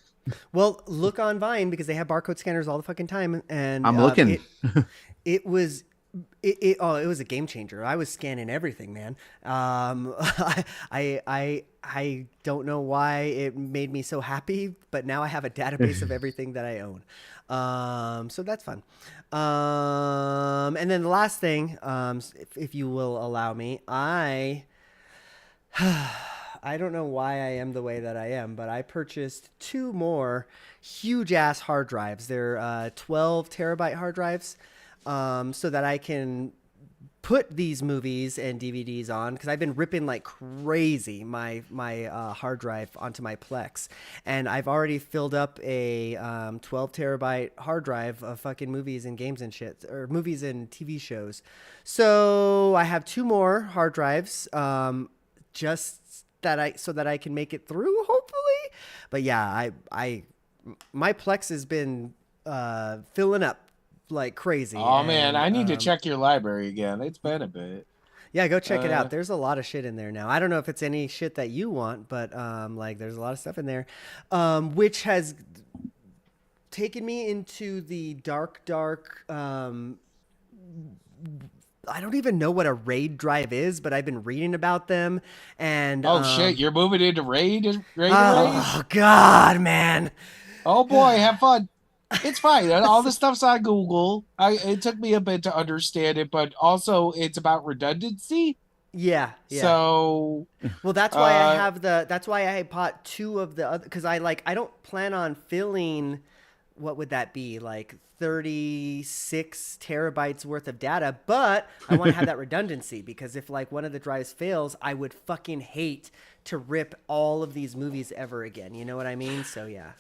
Well, look on Vine because they have barcode scanners all the fucking time, and I'm looking. it was it was a game changer. I was scanning everything, man. I don't know why it made me so happy, but now I have a database of everything that I own. So that's fun. And then the last thing, if you will allow me, I don't know why I am the way that I am, but I purchased two more huge ass hard drives. They're 12 terabyte hard drives, so that I can put these movies and DVDs on because I've been ripping like crazy my hard drive onto my Plex, and I've already filled up a 12 terabyte hard drive of fucking movies and games and shit, or movies and TV shows. So I have two more hard drives, just that I so that I can make it through hopefully. But yeah, I my Plex has been filling up like crazy, Oh man, and I need to check your library again. It's been a bit. yeah, go check it Uh, out. There's a lot of shit in there now. I don't know if it's any shit that you want, but like there's a lot of stuff in there, which has taken me into the dark. I don't even know what a RAID drive is, but I've been reading about them, and oh shit, you're moving into raid arrays? oh god, man. Oh boy, have fun. It's fine. All this stuff's on Google. It took me a bit to understand it, but also it's about redundancy. Yeah, yeah. So, Well, that's why I uh, have the. That's why I bought two of the other because I don't plan on filling. What would that be like 36 terabytes worth of data? But I want to have that redundancy because if like one of the drives fails, I would fucking hate to rip all of these movies ever again. You know what I mean? So yeah.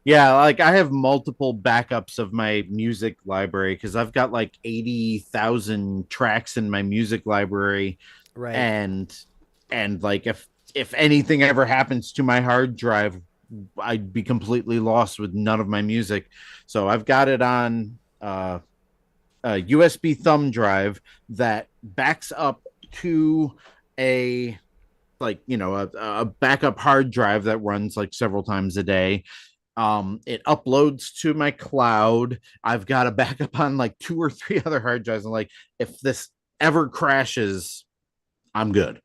Yeah, like I have multiple backups of my music library because I've got like 80,000 tracks in my music library, Right. and like if anything ever happens to my hard drive, I'd be completely lost with none of my music. So I've got it on a USB thumb drive that backs up to a like a backup hard drive that runs like several times a day. It uploads to my cloud. I've got a backup on like two or three other hard drives, and like if this ever crashes, I'm good.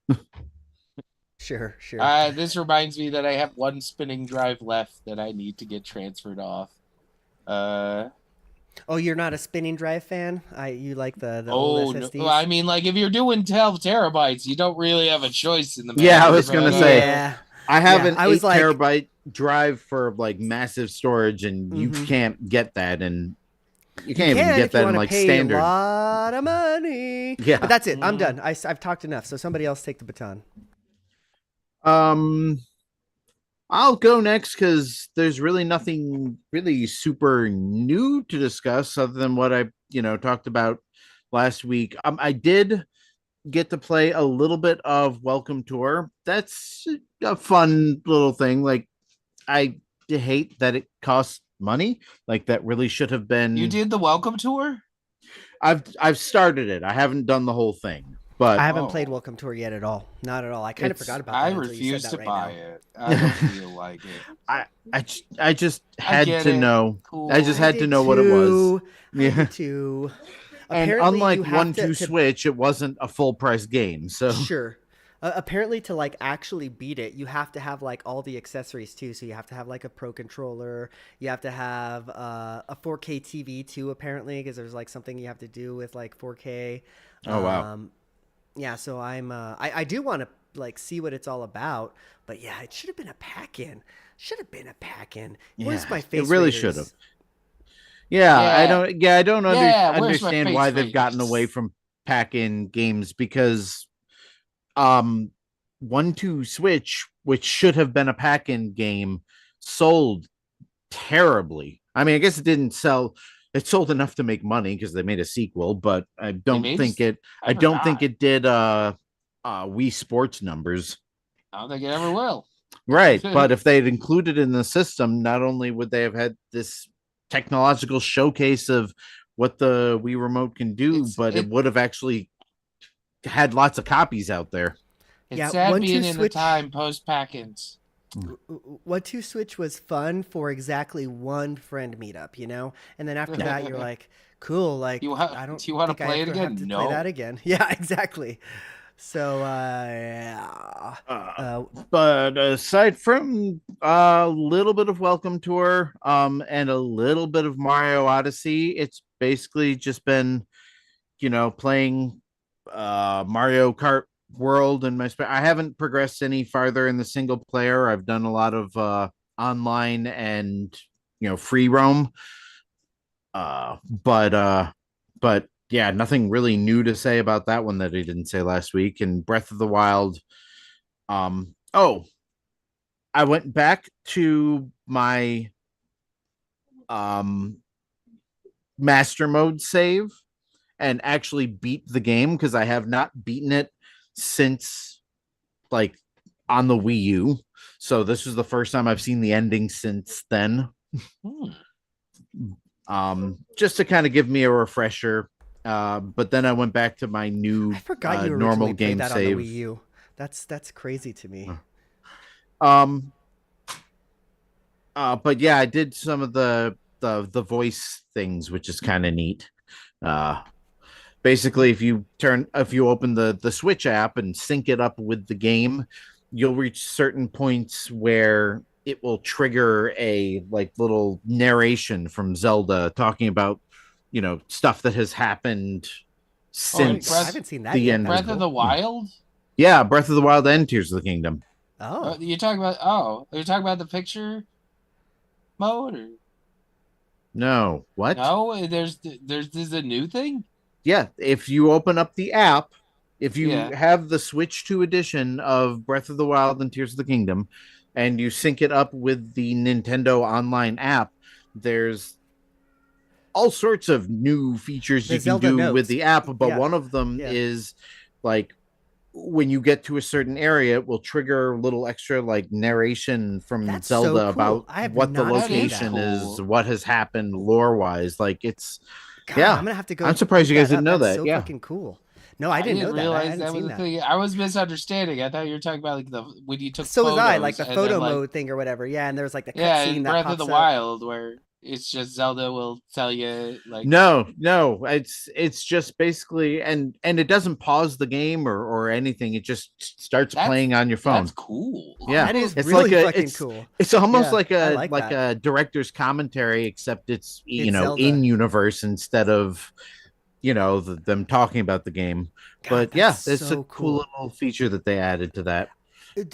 Sure. Sure. this reminds me that I have one spinning drive left that I need to get transferred off. Uh, Oh, you're not a spinning drive fan? You like the old oh no, I SSDs? mean, like if you're doing 12 terabytes, you don't really have a choice in the Yeah, I matter. was But gonna say Yeah. I have Yeah. an I was eight like, terabyte drive for like massive storage, and you mm-hmm. can't get that, and you You can't even can get if you that in want to like pay a standard. lot of money. But Yeah. that's it. I'm mm, done. I've talked enough. So somebody else take the baton. Um, I'll go next because there's really nothing really super new to discuss other than what I, talked about last week. I did get to play a little bit of Welcome Tour. That's a fun little thing. Like, I hate that it costs money. Like that really should have been. You did the welcome tour? I've started it. I haven't done the whole thing, I but haven't played Welcome Tour yet at all. Not at all. I kind of forgot about that I until you refuse said to that buy right now. it. I don't feel like it. I just had get to it. know. Cool. I just had to did know what it was. too. I Yeah. did too. And Apparently, unlike you have 1-2 Switch, it wasn't a full price game. So Sure. Apparently, to like actually beat it, you have to have like all the accessories too. So you have to have like a pro controller. You have to have a 4K TV too. Apparently, because there's like something you have to do with like 4K. Oh, wow. Yeah. So I do want to like see what it's all about. But yeah, it should have been a pack-in. Should have been a pack-in. Where's Yeah, my face? it really raiders? should have. I don't. Yeah, I don't Yeah, where's my understand face why they've gotten raiders? away from pack-in games because, um, 1-2 Switch, which should have been a pack-in game, sold terribly. I mean, I guess it didn't sell. It sold enough to make money because they made a sequel, but I don't think it. I don't think it did. Wii Sports numbers. I don't think it ever will. Right, but if they'd included in the system, not only would they have had this technological showcase of what the Wii remote can do, but it would have actually had lots of copies out there. It's sad being in the time post pack-ins. 1-2 Switch was fun for exactly one friend meetetup, you know, and then after that you're like, cool, like do you want to play it again? No, play that again. Yeah, exactly. So, but aside from a little bit of Welcome Tour, and a little bit of Mario Odyssey, it's basically just been, playing Mario Kart World and I haven't progressed any farther in the single player. I've done a lot of online and free roam. But yeah, nothing really new to say about that one that I didn't say last week. And Breath of the Wild. I went back to my master mode save and actually beat the game because I have not beaten it since like on the Wii U. So this was the first time I've seen the ending since then. Just to kind of give me a refresher. But then I went back to my new I forgot you normal game that save. On the Wii U. That's crazy to me. But yeah, I did some of the voice things, which is kind of neat. Basically, if you open the Switch app and sync it up with the game, you'll reach certain points where it will trigger a like little narration from Zelda talking about stuff that has happened since I haven't seen that the yet. end. Breath of the Wild. Yeah, Breath of the Wild and Tears of the Kingdom. Oh, you're talking about the picture mode or no? What? No, there's a new thing. Yeah, if you open up the app, if you have the Switch 2 edition of Breath of the Wild and Tears of the Kingdom, and you sync it up with the Nintendo Online app, there's all sorts of new features you can do with the app, but one of them is like when you get to a certain area, it will trigger a little extra like narration from Zelda about what the location is, what has happened lore-wise. Like it's God, I'm gonna have to go. I'm surprised you guys didn't know that. So fucking cool. No, I didn't know realize that. that was the thing. I was misunderstanding. I thought you were talking about like when you took. So photos, was I, like the photo mode thing or whatever. Yeah, and there's like the cutscene in that Breath pops of the up. Wild where it's just Zelda will tell you like no, it's just basically and it doesn't pause the game or anything. It just starts playing on your phone. That's cool. Yeah, that is it's really like fucking cool. It's almost like a director's commentary, except it's Zelda. in universe instead of them talking about the game. God, but yeah, it's so a cool little feature that they added to that.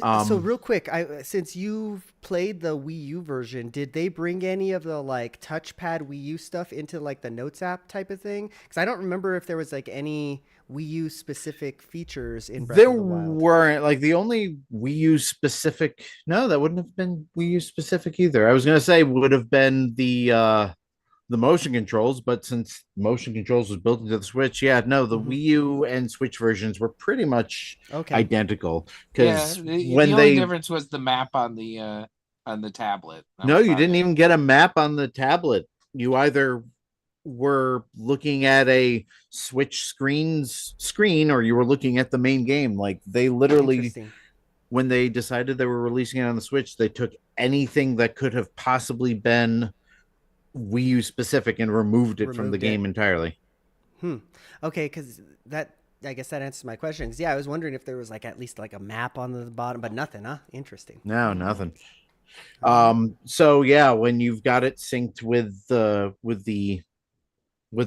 So real quick, since you've played the Wii U version, did they bring any of the like touchpad Wii U stuff into like the Notes app type of thing? Because I don't remember if there was like any Wii U specific features in Breath of the Wild. There weren't. Like the only Wii U specific. No, that wouldn't have been Wii U specific either. I was gonna say would have been the motion controls, but since motion controls was built into the Switch, the Wii U and Switch versions were pretty much identical. Because the only difference was the map on the on the tablet. No, you didn't even get a map on the tablet. You either were looking at a Switch screen or you were looking at the main game. Like they literally, when they decided they were releasing it on the Switch, they took anything that could have possibly been Wii U specific and removed it from the game entirely. Okay, because I guess that answers my question. 'Cause, yeah, I was wondering if there was like at least like a map on the bottom, but nothing, huh? Interesting. No, nothing. So yeah, when you've got it synced with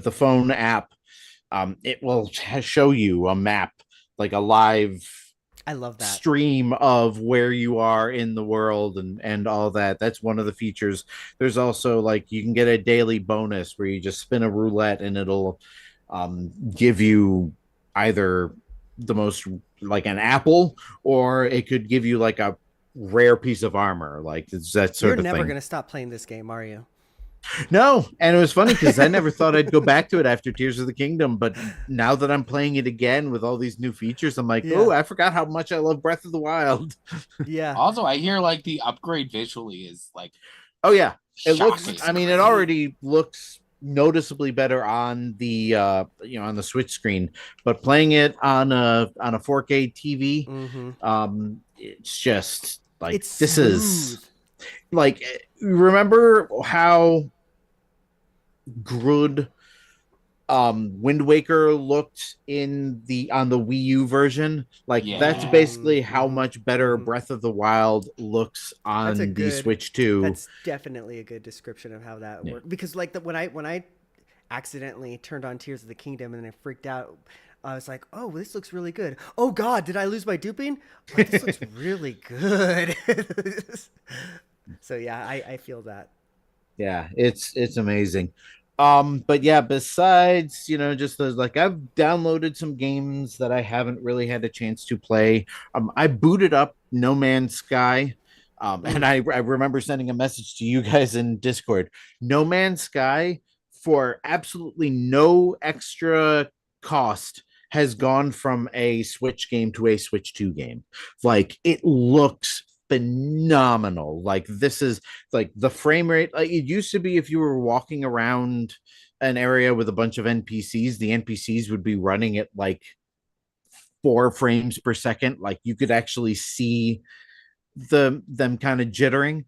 the phone app, it will show you a map, like a live I love that stream of where you are in the world and all that. That's one of the features. There's also like you can get a daily bonus where you just spin a roulette and it'll give you either the most like an apple, or it could give you like a rare piece of armor. Like it's that sort of thing. You're never gonna stop playing this game, are you? No, and it was funny because I never thought I'd go back to it after Tears of the Kingdom, but now that I'm playing it again with all these new features, I'm like, oh, I forgot how much I love Breath of the Wild. Yeah. Also, I hear like the upgrade visually is like, oh yeah, it shocking. looks. I mean, it already looks noticeably better on the on the Switch screen, but playing it on a 4K TV, it's just like this is like, remember how good Wind Waker looked on the Wii U version? Like that's basically how much better Breath of the Wild looks on the Switch 2. That's definitely a good description of how that worked. Because like when I accidentally turned on Tears of the Kingdom and then I freaked out, I was like, oh, this looks really good. Oh God, did I lose my duping? Like, this looks really good. So yeah, I feel that. Yeah, it's amazing. But yeah, besides, just those, like I've downloaded some games that I haven't really had a chance to play. I booted up No Man's Sky. And I remember sending a message to you guys in Discord. No Man's Sky, for absolutely no extra cost, has gone from a Switch game to a Switch 2 game. Like it looks phenomenal. Like this is like the frame rate. Like it used to be, if you were walking around an area with a bunch of NPCs, the NPCs would be running at like 4 frames per second. Like you could actually see them kind of jittering.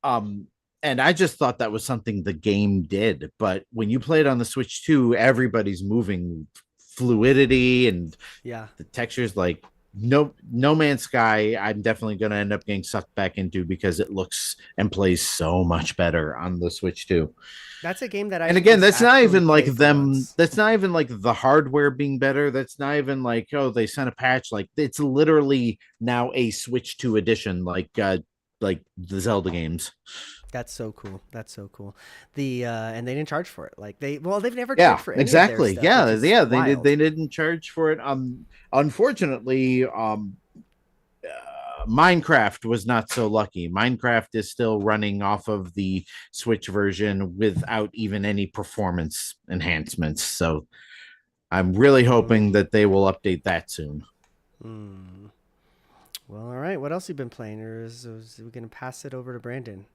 And I just thought that was something the game did. But when you play it on the Switch 2, everybody's moving fluidity and the textures. Like no Man's Sky, I'm definitely going to end up getting sucked back into because it looks and plays so much better on the Switch 2. That's a game that and again, that's not even like them. That's not even like the hardware being better. That's not even like, oh, they sent a patch. Like it's literally now a Switch 2 edition, like the Zelda games. That's so cool. That's so cool. And they didn't charge for it. Like they've never charged for it. Exactly. Stuff, they didn't charge for it. Unfortunately, Minecraft was not so lucky. Minecraft is still running off of the Switch version without even any performance enhancements. So I'm really hoping that they will update that soon. Well, all right. What else have you been playing? Or is we going to pass it over to Brandon?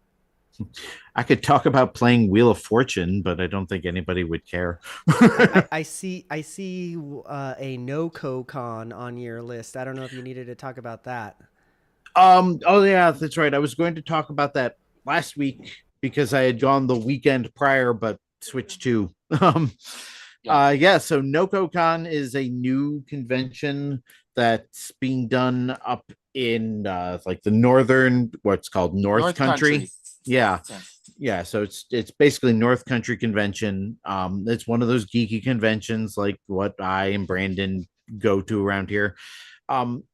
I could talk about playing Wheel of Fortune, but I don't think anybody would care. I see a NoCo Con on your list. I don't know if you needed to talk about that. Oh yeah, that's right. I was going to talk about that last week because I had gone the weekend prior, but switched to. So NoCo Con is a new convention that's being done up in like the northern, what's called North Country. Yeah. So it's basically North Country Convention. It's one of those geeky conventions like what I and Brandon go to around here.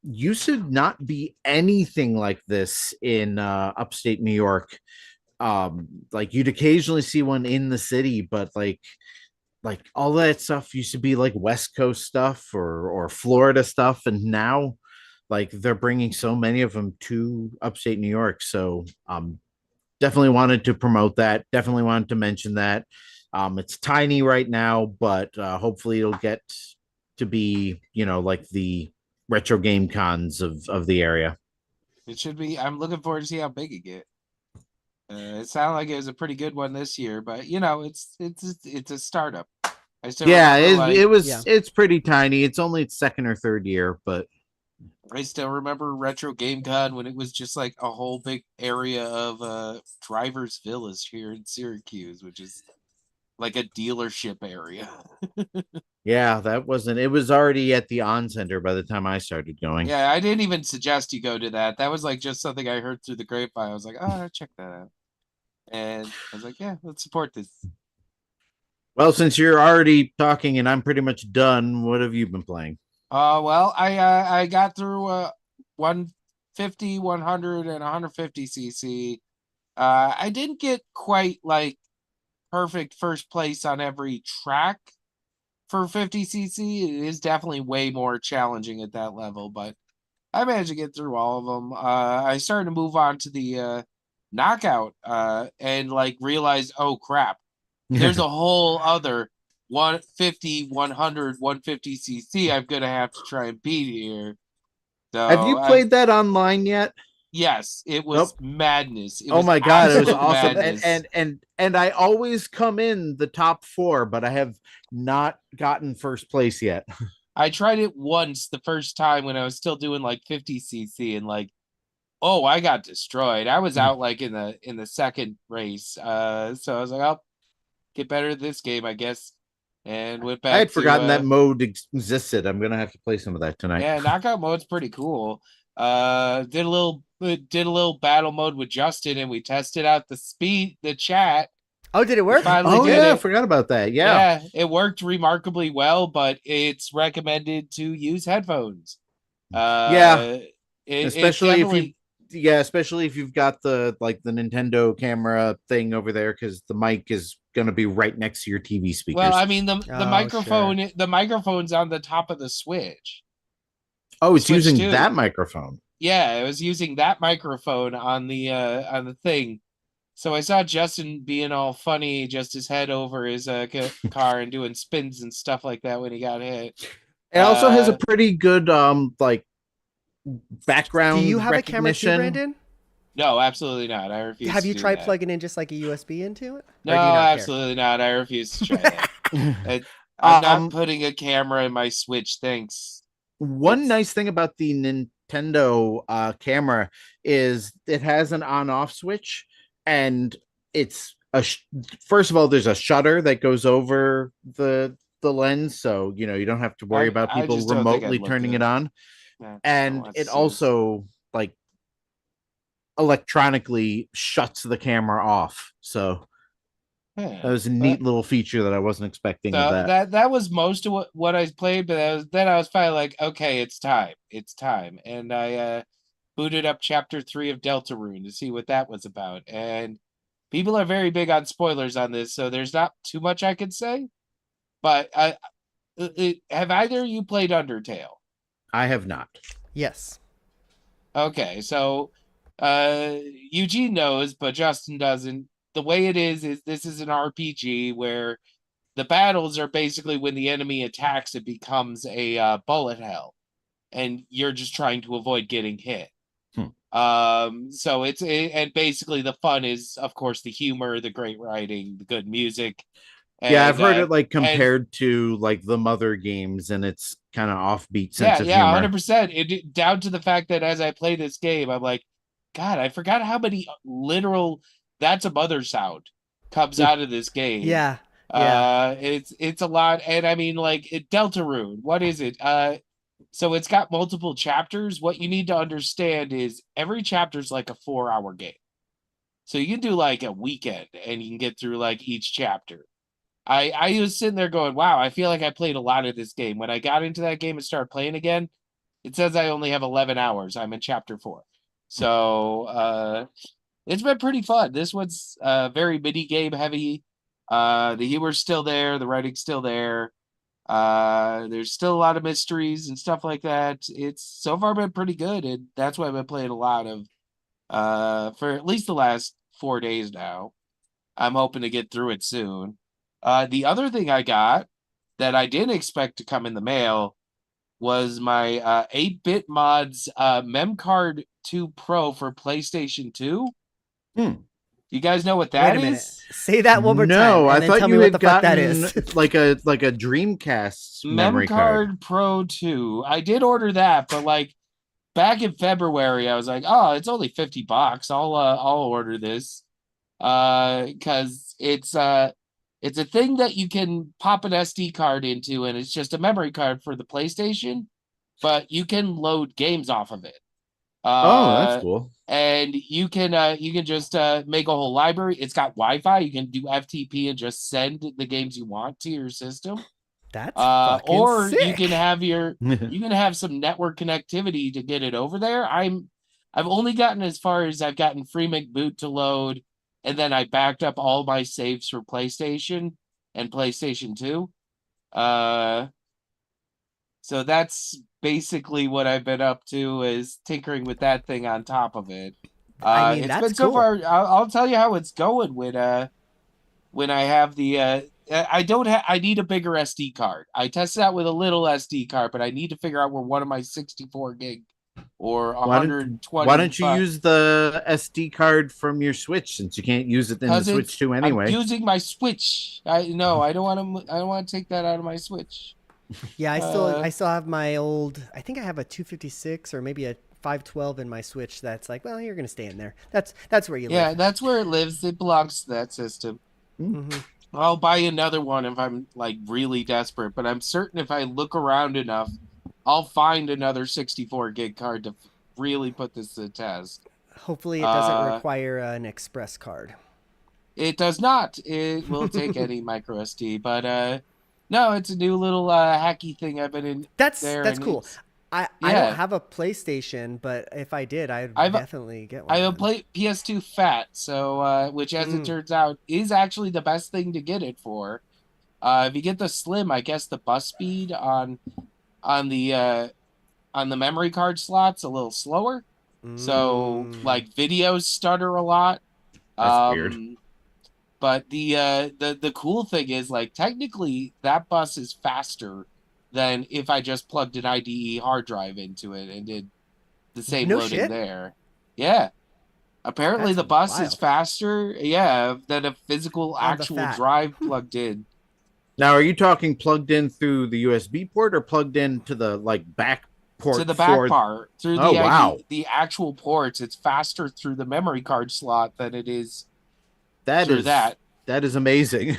Used to not be anything like this in upstate New York. Like you'd occasionally see one in the city, but like all that stuff used to be like West Coast stuff or Florida stuff, and now like they're bringing so many of them to upstate New York. So definitely wanted to promote that. Definitely wanted to mention that. It's tiny right now, but hopefully it'll get to be, like the retro game cons of the area. It should be. I'm looking forward to see how big it gets. It sounded like it was a pretty good one this year, but it's a startup. I still Yeah, remember Yeah. it's pretty tiny. It's only its second or third year, but I still remember Retro Game Con when it was just like a whole big area of Driver's Village here in Syracuse, which is like a dealership area. yeah, that wasn't. It was already at the On Center by the time I started going. Yeah, I didn't even suggest you go to that. That was like just something I heard through the grapevine. I was like, oh, check that out. And I was like, yeah, let's support this. Well, since you're already talking and I'm pretty much done, what have you been playing? Well, I got through 150, 100, and 150 cc. I didn't get quite like perfect first place on every track for 50 cc. It is definitely way more challenging at that level, but I managed to get through all of them. I started to move on to the knockout and like realized, oh crap, there's a whole other 150, 100, 150 cc I'm gonna have to try and beat here. Have So you I played that online yet? yes, it was Nope. madness. It Oh was my god, it was absolute awesome. madness. And I always come in the top 4, but I have not gotten first place yet. I tried it once the first time when I was still doing like 50 cc, and like, oh, I got destroyed. I was out like in the second race. So I was like, I'll get better at this game, I guess. And went I back had to forgotten that mode existed. I'm gonna have to play some of that tonight. yeah, knockout mode's pretty cool. Did a little battle mode with Justin, and we tested out the chat. Oh, did it We work? finally Oh did yeah, I it. forgot about that. Yeah. Yeah, it worked remarkably well, but it's recommended to use headphones. Yeah, It especially if you definitely. especially if you've got the Nintendo camera thing over there, because the mic is going to be right next to your TV Well, speakers. I mean the Oh, sure. microphone's on the top of the Switch. Oh, The it's Switch using 2. that microphone. Yeah, I was using that microphone on the thing. So I saw Justin being all funny, just his head over his car and doing spins and stuff like that when he got hit. It also has a Uh, pretty good like Do you background have a camera too, recognition. Brandon? no, absolutely not. I refuse Have to you do tried that. plugging in just like a USB into it? No, Or do you not care? absolutely not. I refuse to try that. I'm not um, putting a camera in my Switch. Thanks. one It's nice thing about the Nintendo camera is it has an on-off switch, and it's first of all, there's a shutter that goes over the lens, so you don't have to worry about I people just don't think I'd remotely look turning it good. on. I don't And want to it see this. also like electronically shuts the camera off, so that Yeah. was a neat little feature that I wasn't expecting with So that. that was most of what I played, but then I was finally like, okay, it's time. It's time. And I booted up chapter 3 of Deltarune to see what that was about. And people are very big on spoilers on this, so there's not too much I could say. But have either of you played Undertale? I have not. Yes. Okay, so Eugene knows, but Justin doesn't. The way it is this is an RPG where the battles are basically when the enemy attacks, it becomes a bullet hell, and you're just trying to avoid getting hit. Hmm. So and basically the fun is, of course, the humor, the great writing, the good music, Yeah, I've and heard it like and compared to like the Mother games, and it's kind of offbeat sense yeah, of yeah, humor. 100%. It down to the fact that as I play this game, I'm like, God, I forgot how many literal "that's a mother" sound comes out of this game. Yeah. Yeah. It's a lot, and I mean, like Deltarune. What is it? So it's got multiple chapters. What you need to understand is every chapter is like a 4-hour game. So you can do like a weekend, and you can get through like each chapter. I was sitting there going, wow, I feel like I played a lot of this game. When I got into that game and started playing again, it says I only have 11 hours. I'm in chapter 4. So it's been pretty fun. This one's very mini game heavy. The humor's still there, the writing's still there. There's still a lot of mysteries and stuff like that. It's so far been pretty good, and that's why I've been playing a lot of for at least the last 4 days now. I'm hoping to get through it soon. The other thing I got that I didn't expect to come in the mail was my 8-bit mods Memcard 2 Pro for PlayStation 2. Hmm. You guys know what Wait that a minute. is? Say that one more time, No, I and then thought tell me you what had the fuck that gotten is. like a Dreamcast memory card. Memcard Pro 2. I did order that, but like back in February, I was like, oh, it's only $50. I'll order this. Because it's a thing that you can pop an SD card into, and it's just a memory card for the PlayStation, but you can load games off of it. Oh, that's cool. And you can just make a whole library. It's got Wi-Fi. You can do FTP and just send the games you want to your system. That's fucking Or sick. you can have some network connectivity to get it over there. I've only gotten as far as I've gotten FreeMake Boot to load, and then I backed up all my saves for PlayStation and PlayStation 2. So that's basically what I've been up to, is tinkering with that thing on top of it. I mean, It's that's been so cool. far. I'll tell you how it's going when I have the I don't have I need a bigger SD card. I tested out with a little SD card, but I need to figure out where one of my 64 gig or Why 120 don't you use the SD card from your Switch, since you can't use it in the because Switch it's 2 I'm anyway? using my Switch. I don't want to take that out of my Switch. Yeah, Uh, I still have my old. I think I have a 256 or maybe a 512 in my Switch. That's like, well, you're gonna stay in there. That's where you yeah, live. that's where it lives. It belongs to that system. Mm-hmm. I'll buy another one if I'm like really desperate, but I'm certain if I look around enough, I'll find another 64 gig card to really put this to the test. Hopefully, it doesn't Uh, require an express card. it does not. It will take any micro SD, but no, it's a new little hacky thing I've been in there, That's and cool. it's I don't yeah. have a PlayStation, but if I did, I'd I've definitely get I one have of them. played PS2 Fat, so which as it Mm. turns out is actually the best thing to get it for. If you get the Slim, I guess the bus speed on the uh on the memory card slots a little slower. So Mm. like videos stutter a lot. That's weird. But the cool thing is, like, technically that bus is faster than if I just plugged an IDE hard drive into it and did the same No loading shit. there. Yeah. Apparently That's the bus is wild. faster, yeah, than a physical On the actual fat. drive plugged in. Now, are you talking plugged in through the USB port or plugged into the like back To port the back for? part, through Oh, the wow. ID, the actual ports, it's faster through the memory card slot than it is That through is that. that is amazing.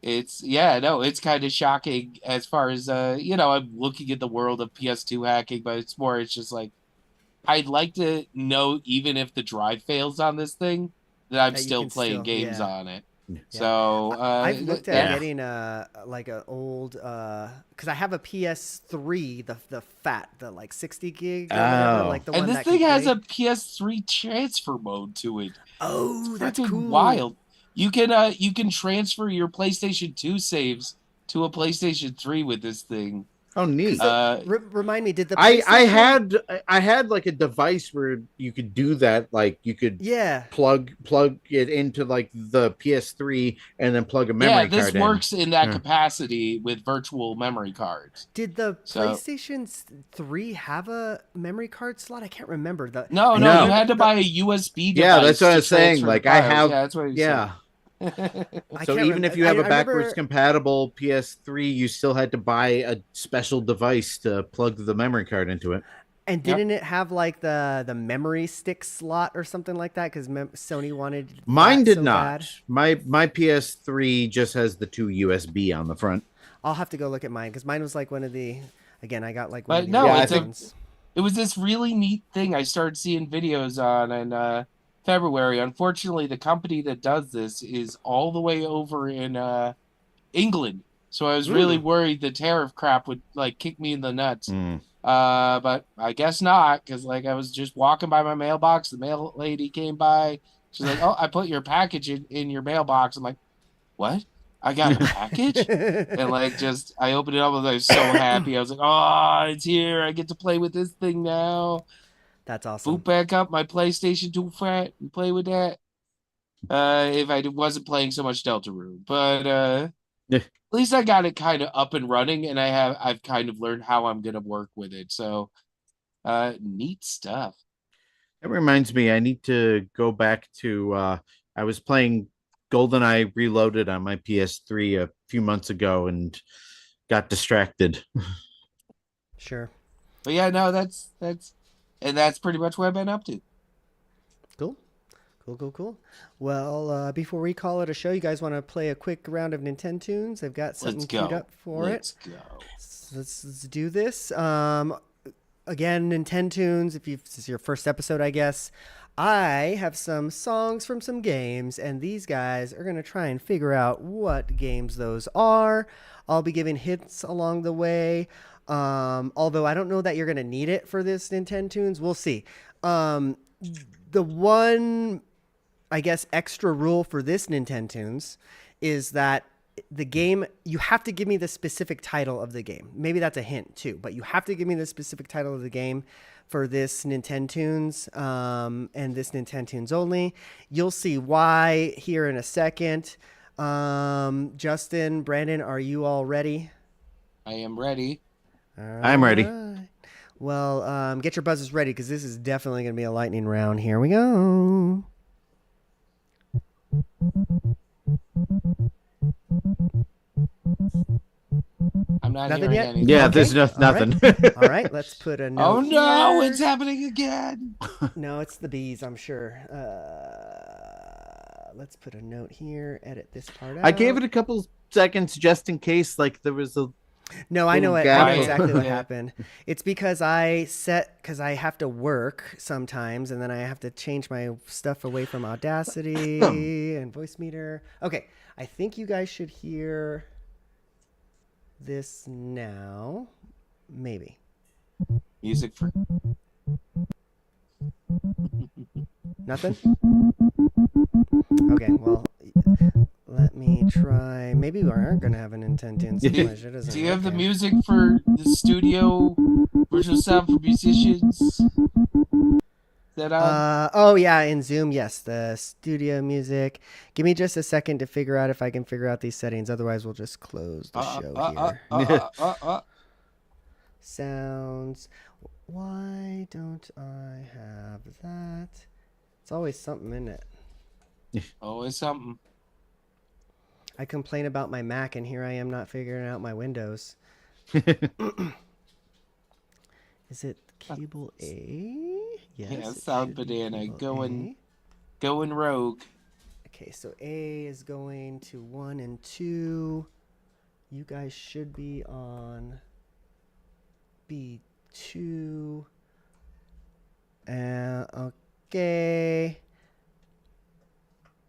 It's yeah, no, it's kind of shocking as far as I'm looking at the world of PS2 hacking, but it's just like I'd like to know, even if the drive fails on this thing, that I'm That you still can playing still, games yeah. on it. Yeah, So I've looked at Yeah. getting a like a old because I have a PS3, the fat, the like 60 gig or whatever, Oh. like the and one this that can thing has play. a PS3 transfer mode to it. It's Oh, that's freaking cool. wild. You can transfer your PlayStation 2 saves to a PlayStation 3 with this thing. Oh, Because neat. remind me, did the I PlayStation? I had like a device where you could do that. Like you could Yeah. plug it into like the PS3 and then plug a Yeah, memory this card in. works in that Yeah. capacity with virtual memory cards. Did the So PlayStation 3 have a memory card slot? I can't remember. no, I no, you No. had remember to buy a USB Yeah, that's device what I to was saying. transfer the Like I files. have, Yeah, that's what he said. yeah. I So can't even remember. if you have a I backwards remember. compatible PS3, you still had to buy a special device to plug the memory card into it. And Yep. didn't it have like the memory stick slot or something like that? Because Sony wanted Mine that did so not. bad. My PS3 just has the two USB on the front. I'll have to go look at mine because mine was like one of the. Again, I got like one of But the no, Yeah, I earlier it's a think ones. it was this really neat thing I started seeing videos on in February. Unfortunately, the company that does this is all the way over in England. So I was really Mm. worried the tariff crap would like kick me in the nuts. mm, But I guess not, because like I was just walking by my mailbox, the mail lady came by. She's like, "Oh, I put your package in your mailbox." I'm like, "What? I got a package?" And like just I opened it up and I was so happy. I was like, "Oh, it's here. I get to play with this thing now." That's awesome. Boot back up my PlayStation 2 fat and play with that. If I wasn't playing so much Deltarune. But eh, at least I got it kind of up and running, and I've kind of learned how I'm gonna work with it. So neat stuff. that reminds me, I need to go back to I was playing GoldenEye Reloaded on my PS3 a few months ago and got distracted. Sure. But yeah, no, that's pretty much what I've been up to. Cool. Well, before we call it a show, you guys want to play a quick round of Nintendo tunes? I've got something queued up for Let's go. Let's do this. Again, Nintendo tunes. If this is your first episode, I guess. I have some songs from some games, and these guys are going to try and figure out what games those are. I'll be giving hints along the way. Although I don't know that you're going to need it for this Nintendo tunes. We'll see. The one, I guess, extra rule for this Nintendo tunes is that the game, you have to give me the specific title of the game. Maybe that's a hint too, but you have to give me the specific title of the game for this Nintendo tunes, and this Nintendo tunes only. You'll see why here in a second. Justin, Brandon, are you all ready? I am ready. I'm ready. Well, get your buzzers ready because this is definitely going to be a lightning round. Here we go. I'm not Nothing hearing yet? anything. Yeah, Okay. there's nothing. All right, let's put a note. Oh no, here. it's happening again. No, it's the bees, I'm sure. Let's put a note here. Edit this part out. I gave it a couple seconds just in case, like there was a. No, I know it. gap. I know exactly what Yeah. happened. It's because because I have to work sometimes, and then I have to change my stuff away from Audacity and Voice Meter. Okay, I think you guys should hear this now. Maybe. Music for Nothing? Okay, well, let me try. Maybe we aren't going to have an intent in English. It doesn't Do you have the okay. music for the studio virtual sound for musicians? Is that on? Oh, yeah, in Zoom, yes, the studio music. Give me just a second to figure out if I can figure out these settings. Otherwise, we'll just close the show here. Sounds. Why don't I have that? It's always something in it. Always something. I complain about my Mac, and here I am not figuring out my Windows. Is it cable A? Yes. Yeah, it Sound should be Banana cable going rogue. A. Okay, so A is going to 1 and 2. You guys should be on B2. Okay.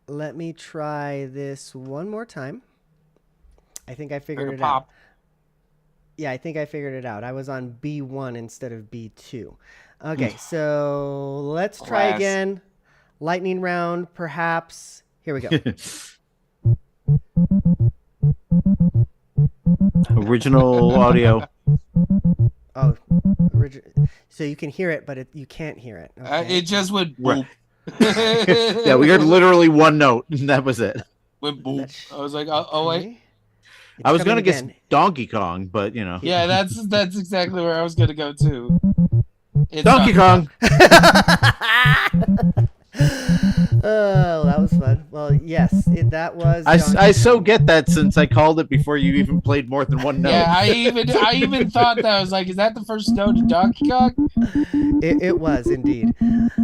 Let me try this one more time. I think I figured it out. Yeah, I think I figured it out. I was on B1 instead of B2. Okay, so let's try again. Lightning round, perhaps. Here we go. Original audio. Oh, so you can hear it, but you can't hear it. Okay. It just went boop. Yeah, we heard literally one note, and that was it. Went boop. I was like, oh wait. Okay. I was gonna again. guess Donkey Kong, but you know. Yeah, that's exactly where I was gonna go too. It's Donkey Kong. Oh, that was fun. Well, yes, that was. I so get that since I called it before you even played more than one note. Yeah, I even thought that. I was like, is that the first note of Donkey Kong? It was indeed.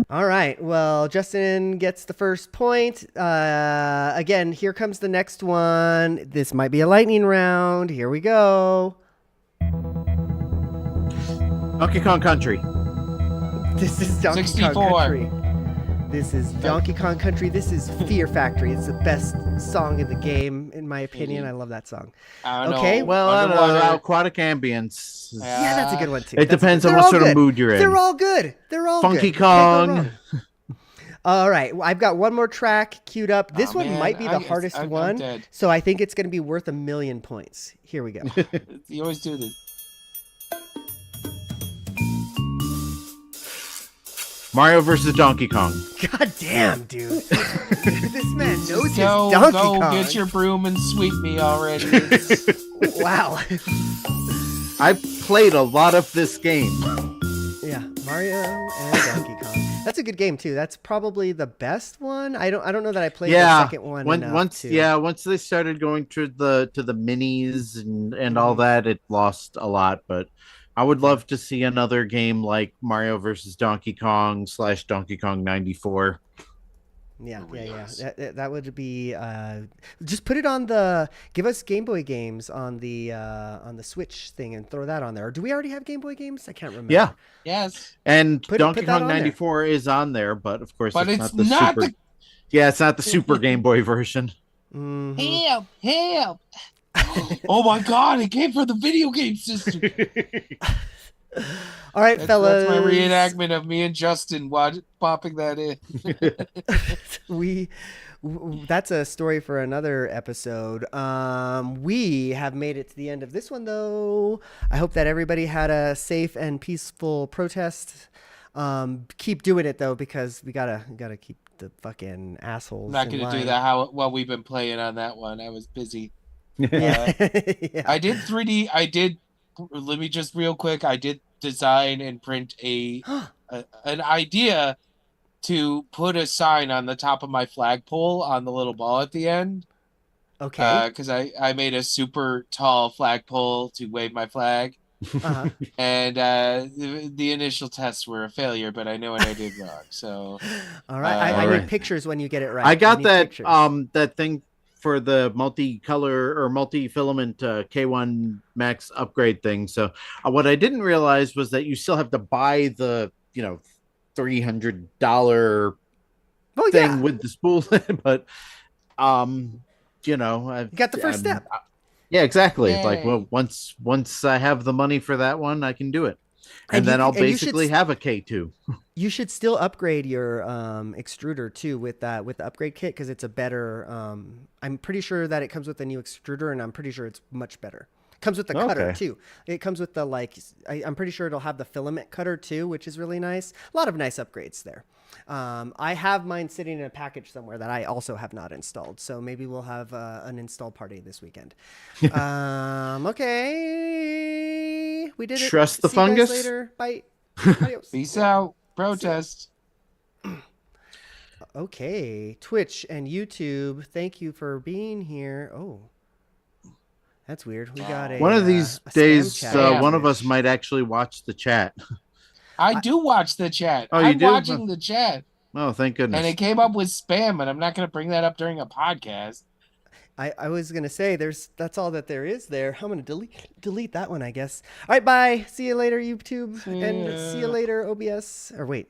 All right. Well, Justin gets the first point. Again, here comes the next one. This might be a lightning round. Here we go. Donkey Kong Country. This is Donkey 64. Kong Country. This is Donkey Kong Country. This is Fear Factory. It's the best song in the game, in my opinion. I love that song. I don't Okay, know. Well, I don't know. Underwater. Aquatic ambience. Yeah, that's a good one too. It depends on they're what all sort of good. mood you're in. They're all good. They're all Funky good. Can't go Kong. wrong. All right, well, I've got one more track queued up. This Oh, one man, might be the hardest I'm one, dead. so I think it's going to be worth 1,000,000 points. Here we go. You always do this. Mario versus Donkey Kong. God damn, dude. This man knows his Go Donkey Kong. get your broom and sweep me already. Wow. I've played a lot of this game. Yeah, Mario and Donkey Kong. That's a good game too. That's probably the best one. I don't know that I played the second one enough once they started going to the minis and all that, it lost a lot. But I would love to see another game like Mario versus Donkey Kong / Donkey Kong 94. Yeah. That would be. Just put it on give us Game Boy games on the Switch thing and throw that on there. Or do we already have Game Boy games? I can't remember. Yeah. Yes. And Put Donkey that Kong on 94 is on there, but of course, But it's it's not the not super. Yeah, it's not the Super Game Boy version. Help! Help! Oh my God! It came from the video game system. All right, fellas. That's my reenactment of me and Justin popping that in. That's a story for another episode. We have made it to the end of this one, though. I hope that everybody had a safe and peaceful protest. Keep doing it though, because we gotta keep the fucking assholes. I'm not gonna do that. While we've been playing on that one, I was busy. Yeah. I did 3D. Let me just real quick. I did design and print an idea to put a sign on the top of my flagpole on the little ball at the end. Okay. Because I made a super tall flagpole to wave my flag. And the initial tests were a failure, but I know what I did wrong. So all right, I need pictures when you get it right. I got that pictures. That thing for the multicolor or multi-filament K1 Max upgrade thing. So what I didn't realize was that you still have to buy the $300 thing with the spool, but you got the first step. Yeah, exactly. Yay. Like, well, once I have the money for that one, I can do it, and then I'll basically have a K2. You should still upgrade your extruder too with the upgrade kit, because it's a better. I'm pretty sure that it comes with a new extruder, and I'm pretty sure it's much better. It comes with the cutter too. It comes with the I'm pretty sure it'll have the filament cutter too, which is really nice. A lot of nice upgrades there. I have mine sitting in a package somewhere that I also have not installed. So maybe we'll have an install party this weekend. Okay. We did it. Trust the See you guys fungus. later. Bye. Adios. Peace out. Protest. Okay. Twitch and YouTube, thank you for being here. Oh. That's weird. We got one of these days, one of us might actually watch the chat. I do watch the chat. Oh, you do? Watching the chat. Oh, thank goodness. And it came up with spam, and I'm not going to bring that up during a podcast. I was going to say that's all that there is there. I'm going to delete that one, I guess. All right, bye. See you later, YouTube. And see you later, OBS. Or wait.